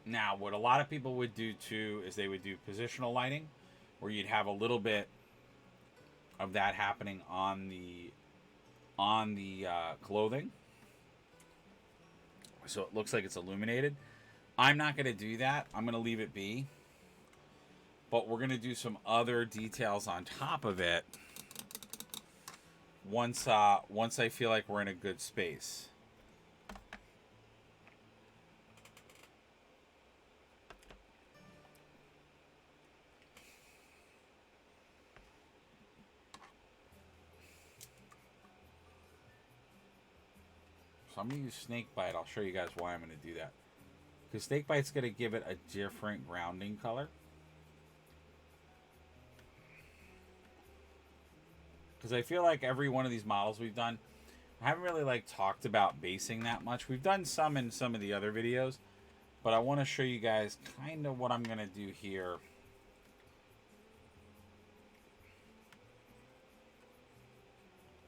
Now, what a lot of people would do too is they would do positional lighting, where you'd have a little bit of that happening on the clothing, so it looks like it's illuminated. I'm not going to do that. I'm going to leave it be. But we're going to do some other details on top of it once I feel like we're in a good space. So I'm going to use Snakebite. I'll show you guys why I'm going to do that. Because Snakebite's going to give it a different grounding color. Because I feel like every one of these models we've done, I haven't really like talked about basing that much. We've done some in some of the other videos, but I want to show you guys kind of what I'm going to do here.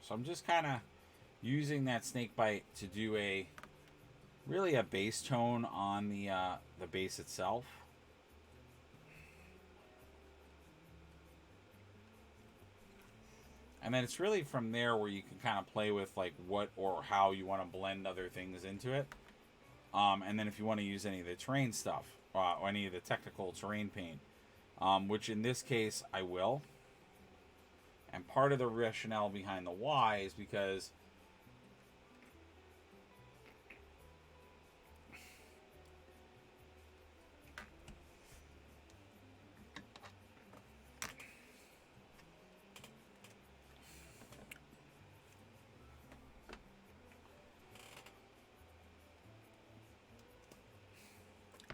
So I'm just kind of using that Snakebite to do really a base tone on the base itself. And then it's really from there where you can kind of play with like what or how you want to blend other things into it. And then if you want to use any of the terrain stuff, or any of the technical terrain paint, which in this case I will. And part of the rationale behind the why is because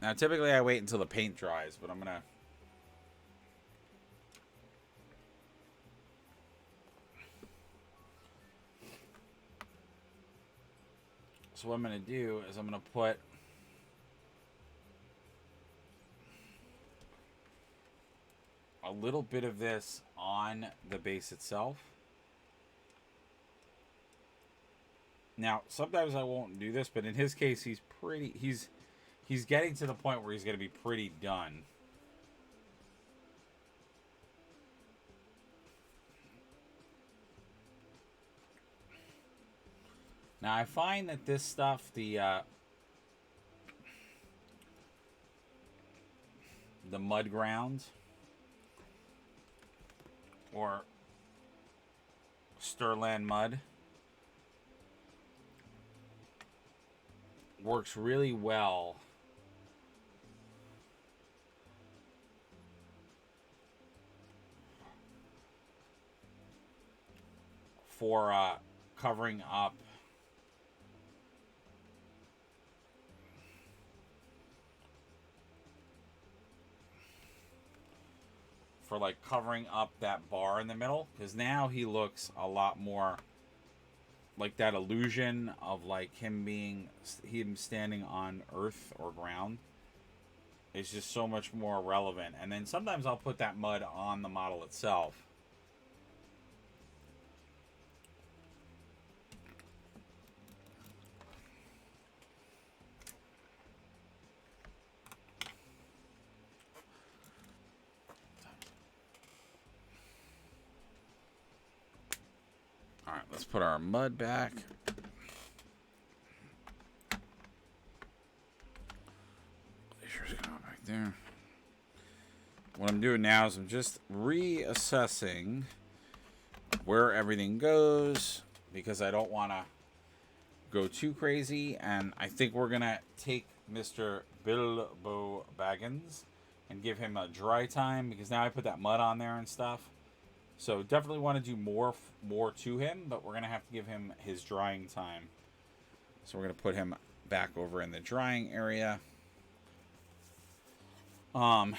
now, typically I wait until the paint dries, but I'm going to... So what I'm going to do is I'm going to put a little bit of this on the base itself. Now, sometimes I won't do this, but in his case, he's getting to the point where he's going to be pretty done. Now, I find that this stuff, the mud ground or Stirland mud works really well for covering up that bar in the middle, because now he looks a lot more like that illusion of like him standing on earth or ground is just so much more relevant. And then sometimes I'll put that mud on the model itself. All right, let's put our mud back. Glacier's going back there. What I'm doing now is I'm just reassessing where everything goes, because I don't want to go too crazy. And I think we're going to take Mr. Bilbo Baggins and give him a dry time, because now I put that mud on there and stuff. So definitely want to do more to him, but we're going to have to give him his drying time. So we're going to put him back over in the drying area. All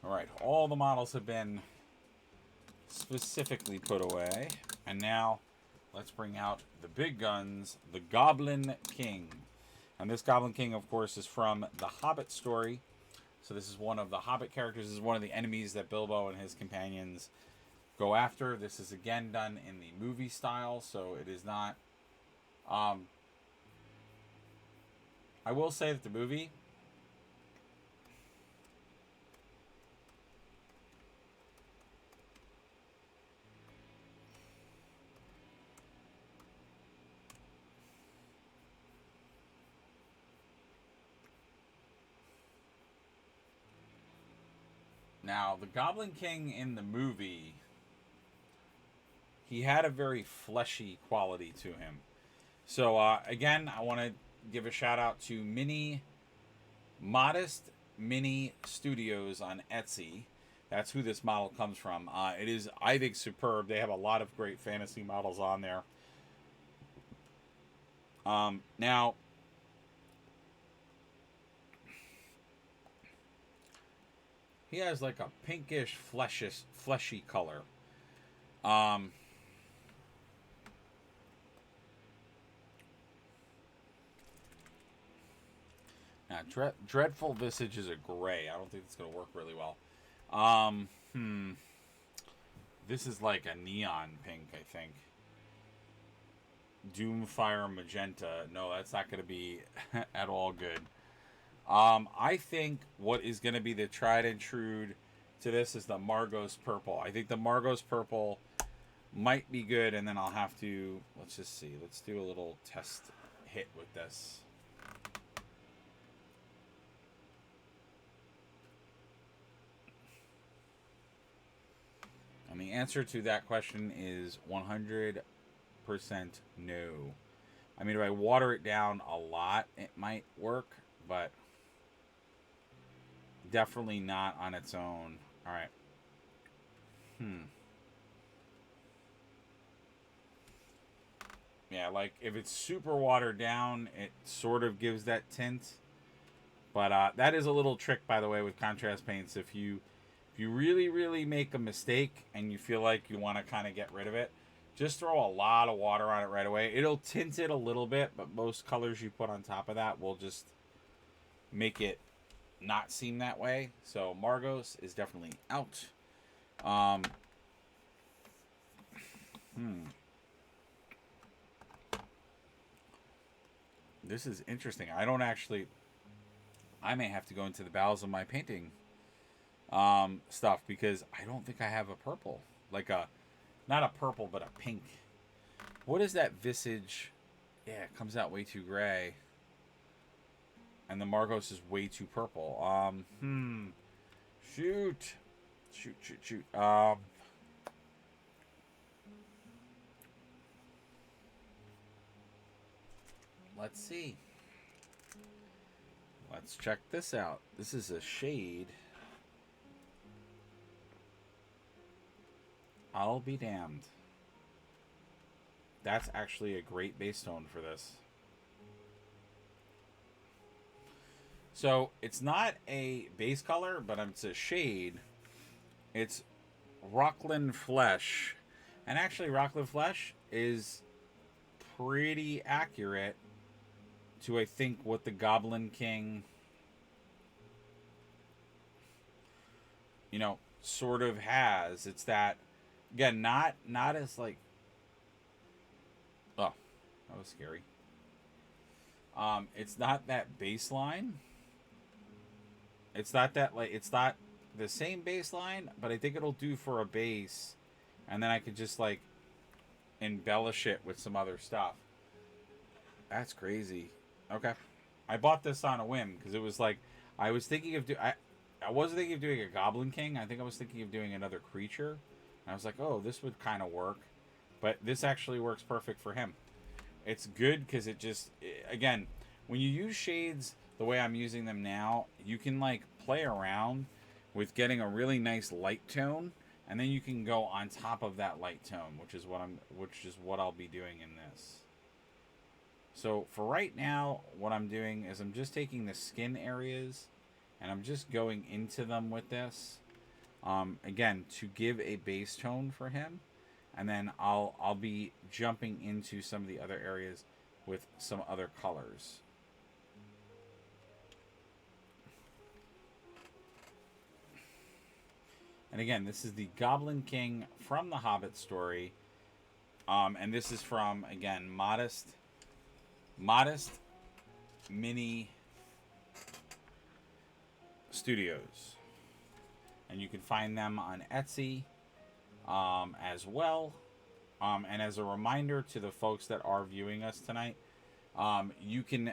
right, all the models have been specifically put away. And now let's bring out the big guns, the Goblin King. And this Goblin King, of course, is from the Hobbit story. So this is one of the Hobbit characters. This is one of the enemies that Bilbo and his companions go after. This is again done in the movie style, so it is not. I will say that the movie. Now, the Goblin King in the movie, he had a very fleshy quality to him. So, again, I want to give a shout out to Modest Mini Studios on Etsy. That's who this model comes from. It is, I think, superb. They have a lot of great fantasy models on there. Now, he has like a pinkish, fleshy color. Now, Dreadful Visage is a gray. I don't think it's going to work really well. This is like a neon pink, I think. Doomfire Magenta. No, that's not going to be at all good. I think what is going to be the tried and true to this is the Margot's Purple. I think the Margot's Purple might be good, and then I'll have to... Let's just see. Let's do a little test hit with this. And the answer to that question is 100% no. I mean, if I water it down a lot, it might work, but definitely not on its own. All right. Yeah, like if it's super watered down, it sort of gives that tint. But that is a little trick, by the way, with contrast paints. If you really, really make a mistake and you feel like you want to kind of get rid of it, just throw a lot of water on it right away. It'll tint it a little bit, but most colors you put on top of that will just make it not seem that way. So Margot's is definitely out. This is interesting. I may have to go into the bowels of my painting stuff, because I don't think I have a purple. Like not a purple, but a pink. What is that Visage? Yeah, it comes out way too gray. And the Margot's is way too purple. Shoot. Let's see. Let's check this out. This is a shade. I'll be damned. That's actually a great base tone for this. So, it's not a base color, but it's a shade. It's Rocklin Flesh. And actually, Rocklin Flesh is pretty accurate to, I think, what the Goblin King, sort of has. It's that, again, not as like... Oh, that was scary. It's not that baseline. It's not that, like, it's not the same baseline, but I think it'll do for a base, and then I could just, like, embellish it with some other stuff. That's crazy. Okay. I bought this on a whim, because it was like, I was thinking of I wasn't thinking of doing a Goblin King. I think I was thinking of doing another creature. And I was like, oh, this would kind of work. But this actually works perfect for him. It's good because it just, again, when you use shades the way I'm using them now, you can like play around with getting a really nice light tone, and then you can go on top of that light tone, which is what I'll be doing in this. So for right now, what I'm doing is I'm just taking the skin areas and I'm just going into them with this. Again, to give a base tone for him, and then I'll be jumping into some of the other areas with some other colors. And again, this is the Goblin King from the Hobbit story. And this is from, again, Modest Mini Studios. And you can find them on Etsy as well. And as a reminder to the folks that are viewing us tonight, you can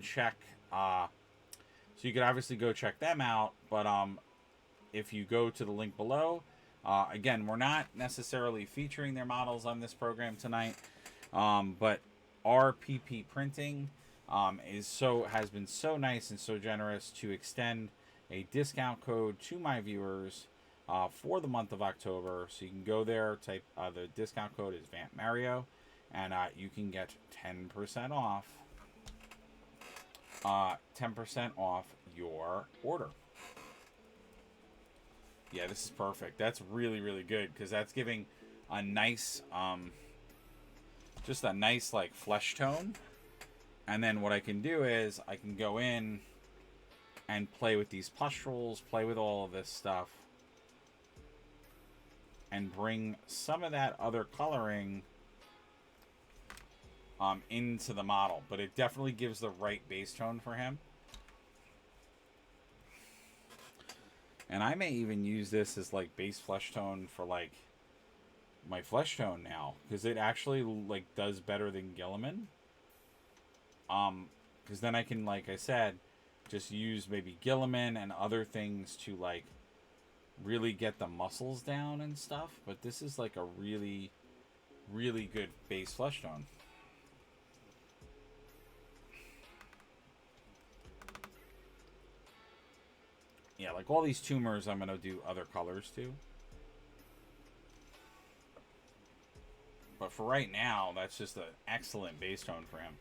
check. So you could obviously go check them out, but if you go to the link below, again, we're not necessarily featuring their models on this program tonight, but RPP Printing has been so nice and so generous to extend a discount code to my viewers for the month of October. So you can go there, type the discount code is Vamp Mario, and you can get 10% off. 10% off your order. Yeah, this is perfect. That's really, really good because that's giving a nice, just a nice like flesh tone. And then what I can do is I can go in and play with these pustules, play with all of this stuff, and bring some of that other coloring into the model. But it definitely gives the right base tone for him. And I may even use this as like base flesh tone for like my flesh tone now, because it actually like does better than Gilliman. Because then I can, like I said, just use maybe Gilliman and other things to like really get the muscles down and stuff. But this is like a really, really good base flesh tone. Yeah, like all these tumors, I'm going to do other colors too. But for right now, that's just an excellent base tone for him.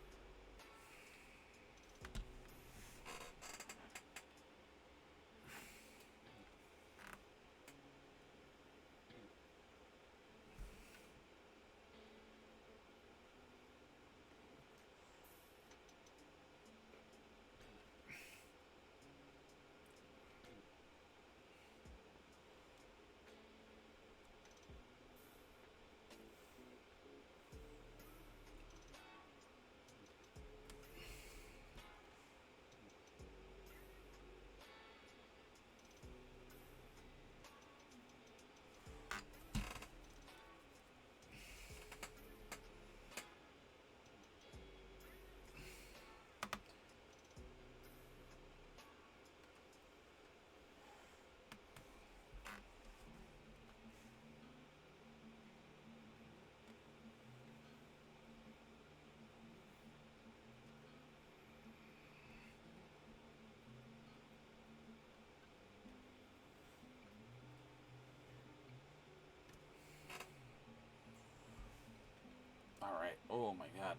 Alright, oh my god.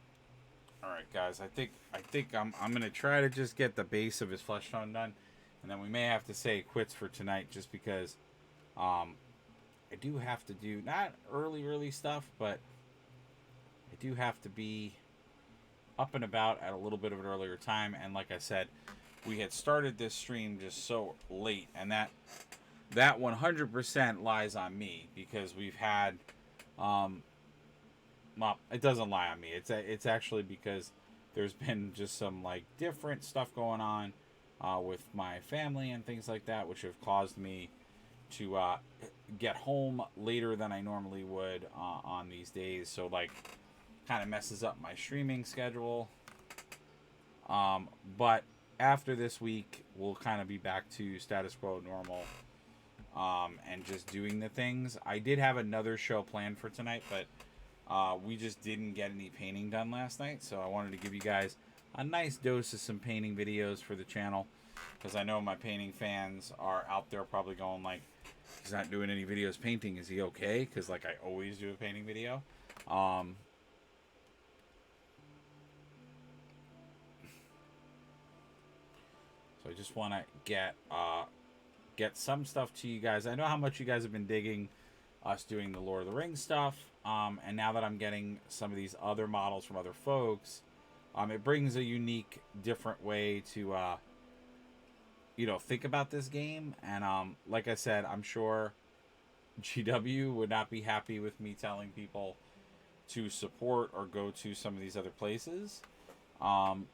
Alright guys, I think I'm gonna try to just get the base of his flesh tone done. And then we may have to say quits for tonight just because I do have to do not early stuff, but I do have to be up and about at a little bit of an earlier time. And like I said, we had started this stream just so late, and that 100% lies on me because we've had well, it doesn't lie on me. It's actually because there's been just some like different stuff going on with my family and things like that, which have caused me to get home later than I normally would on these days. So like, kind of messes up my streaming schedule. But after this week, we'll kind of be back to status quo normal and just doing the things. I did have another show planned for tonight, but we just didn't get any painting done last night, so I wanted to give you guys a nice dose of some painting videos for the channel, because I know my painting fans are out there probably going like, he's not doing any videos painting, is he okay? Because like I always do a painting video. So I just want to get some stuff to you guys. I know how much you guys have been digging us doing the Lord of the Rings stuff. And now that I'm getting some of these other models from other folks, it brings a unique, different way to, think about this game. And like I said, I'm sure GW would not be happy with me telling people to support or go to some of these other places. Um,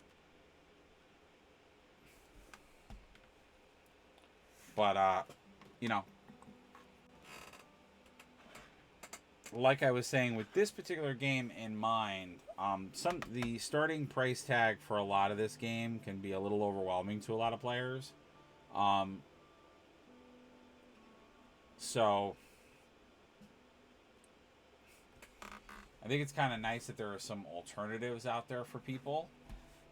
but you know, like I was saying, with this particular game in mind, the starting price tag for a lot of this game can be a little overwhelming to a lot of players. Um, so I think it's kind of nice that there are some alternatives out there for people.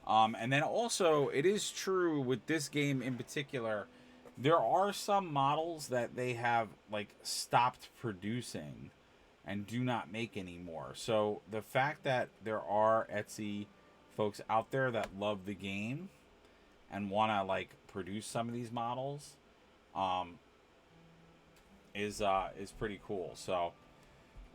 And then also, it is true with this game in particular, there are some models that they have like stopped producing and do not make anymore. So the fact that there are Etsy folks out there that love the game and want to like produce some of these models, um, is pretty cool. So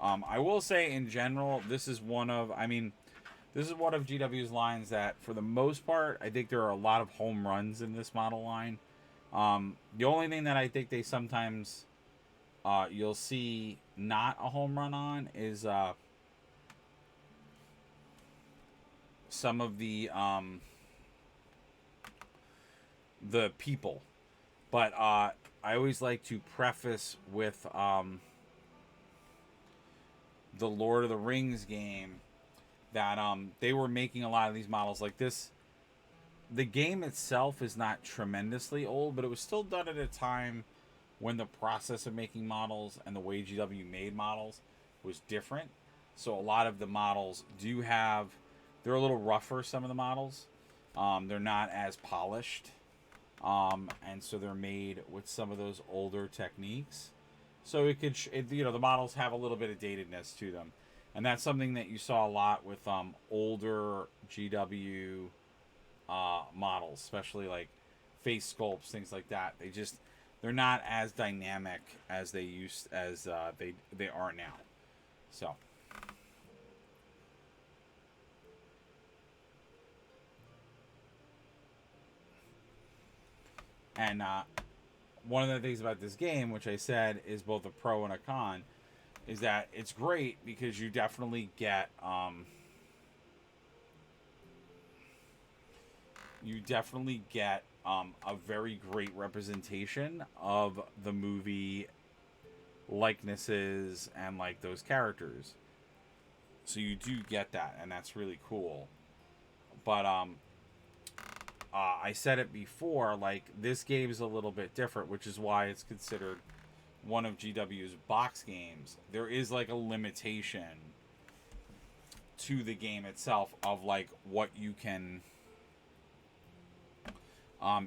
I will say in general, this is one of GW's lines that for the most part, I think there are a lot of home runs in this model line. The only thing that I think they sometimes you'll see not a home run on is some of the people. But I always like to preface with the Lord of the Rings game that they were making a lot of these models like this. The game itself is not tremendously old, but it was still done at a time when the process of making models and the way GW made models was different. So a lot of the models they're a little rougher, some of the models. They're not as polished. And so they're made with some of those older techniques. So the models have a little bit of datedness to them. And that's something that you saw a lot with older GW models, especially like face sculpts, things like that. They're not as dynamic as they are now. So and one of the things about this game, which I said is both a pro and a con, is that it's great because you definitely get a very great representation of the movie likenesses and like those characters. So you do get that, and that's really cool. But I said it before, like this game is a little bit different, which is why it's considered one of GW's box games. There is like a limitation to the game itself of like what you can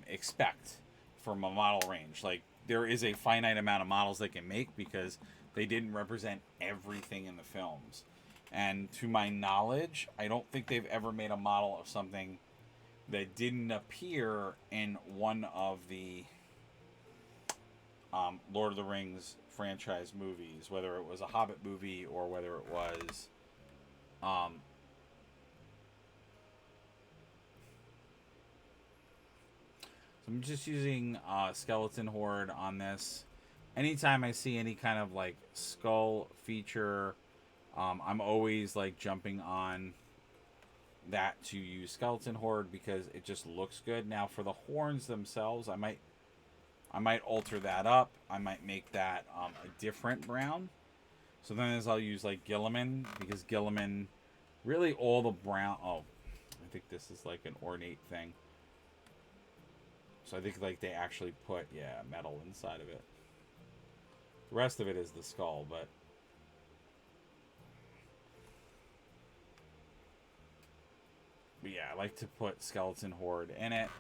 expect from a model range. Like there is a finite amount of models they can make because they didn't represent everything in the films. And to my knowledge, I don't think they've ever made a model of something that didn't appear in one of the Lord of the Rings franchise movies, whether it was a Hobbit movie or whether it was so I'm just using Skeleton Horde on this. Anytime I see any kind of like skull feature, I'm always like jumping on that to use Skeleton Horde because it just looks good. Now for the horns themselves, I might alter that up. I might make that a different brown. So then I'll use like Gilliman, because Gilliman, really all the brown. Oh, I think this is like an ornate thing. So I think like they actually put metal inside of it. The rest of it is the skull, but yeah, I like to put Skeleton Horde in it.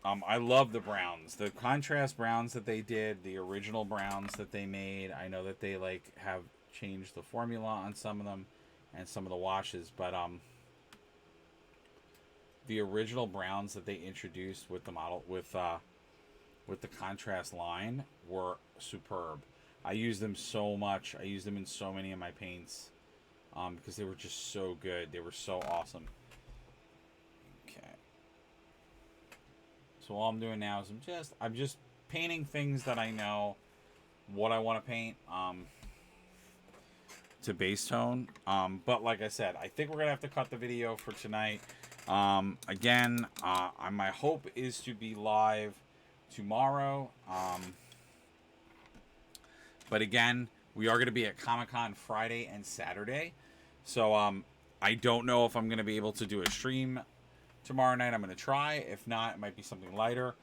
I love the browns. The contrast browns that they did, the original browns that they made. I know that they like have changed the formula on some of them and some of the washes, but the original browns that they introduced with the model with the contrast line were superb. I use them so much. I use them in so many of my paints because they were just so good. They were so awesome. Okay. So all I'm doing now is I'm just painting things that I know what I want to paint to base tone. But like I said, I think we're gonna have to cut the video for tonight. Again, my hope is to be live tomorrow. But again, we are going to be at Comic-Con Friday and Saturday. So I don't know if I'm going to be able to do a stream tomorrow night. I'm going to try. If not, it might be something lighter.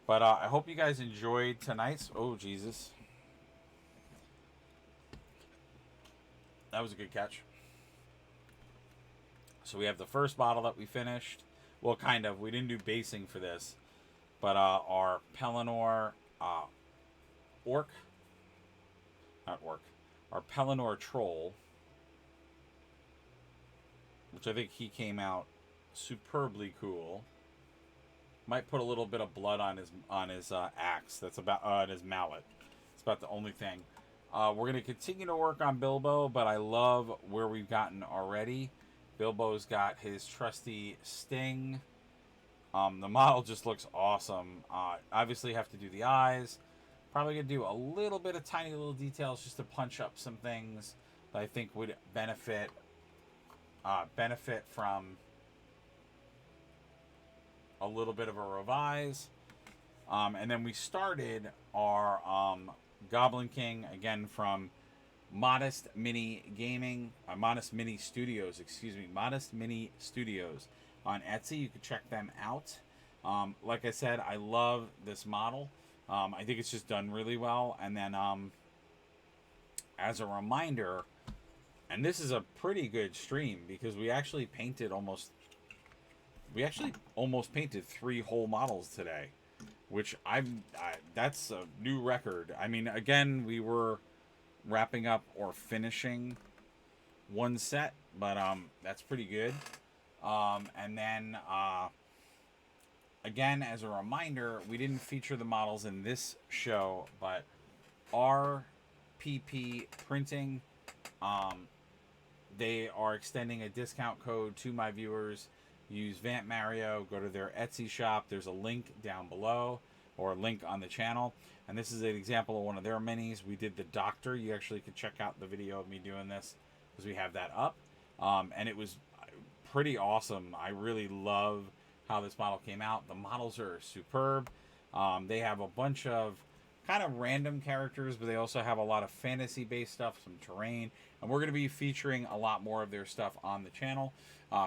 But I hope you guys enjoyed tonight's... Oh, Jesus. That was a good catch. So we have the first bottle that we finished. Well, kind of. We didn't do basing for this. But our Pelennor Orc... Not Orc. Our Pelennor Troll. Which I think he came out superbly cool. Might put a little bit of blood on his axe. That's about on his mallet. It's about the only thing. We're gonna continue to work on Bilbo, but I love where we've gotten already. Bilbo's got his trusty sting. The model just looks awesome. Obviously, have to do the eyes. Probably gonna do a little bit of tiny little details just to punch up some things that I think would benefit from a little bit of a revise. And then we started our Goblin King again from Modest Mini Gaming, Modest Mini Studios, Modest Mini Studios on Etsy. You can check them out. Like I said, I love this model. I think it's just done really well. And then as a reminder, and this is a pretty good stream because we actually almost painted 3 whole models today, which that's a new record. I mean, again, we were wrapping up or finishing one set, but that's pretty good. And then again, as a reminder, we didn't feature the models in this show, but RPP Printing, they are extending a discount code to my viewers. Use Vamp Mario, go to their Etsy shop. There's a link down below or a link on the channel. And this is an example of one of their minis. We did the Doctor. You actually could check out the video of me doing this because we have that up. And it was pretty awesome. I really love how this model came out. The models are superb. They have a bunch of kind of random characters, but they also have a lot of fantasy-based stuff, some terrain. And we're going to be featuring a lot more of their stuff on the channel.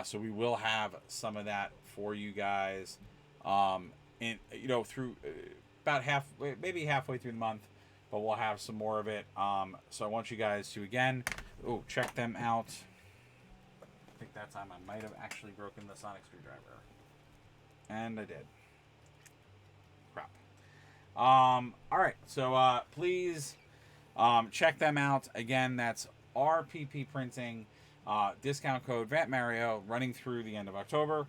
So we will have some of that for you guys, through about maybe halfway through the month, but we'll have some more of it. So I want you guys to again, check them out. I think that time I might have actually broken the sonic screwdriver, and I did. Crap. All right, so please check them out. Again, that's RPP Printing. Discount code Vamp Mario running through the end of October.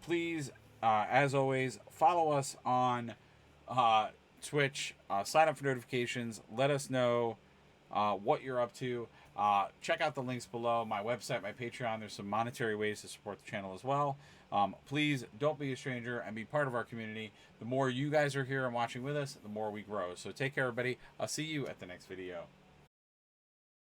Please, as always, follow us on Twitch. Sign up for notifications. Let us know what you're up to. Check out the links below. My website, my Patreon. There's some monetary ways to support the channel as well. Please don't be a stranger and be part of our community. The more you guys are here and watching with us, the more we grow. So take care, everybody. I'll see you at the next video.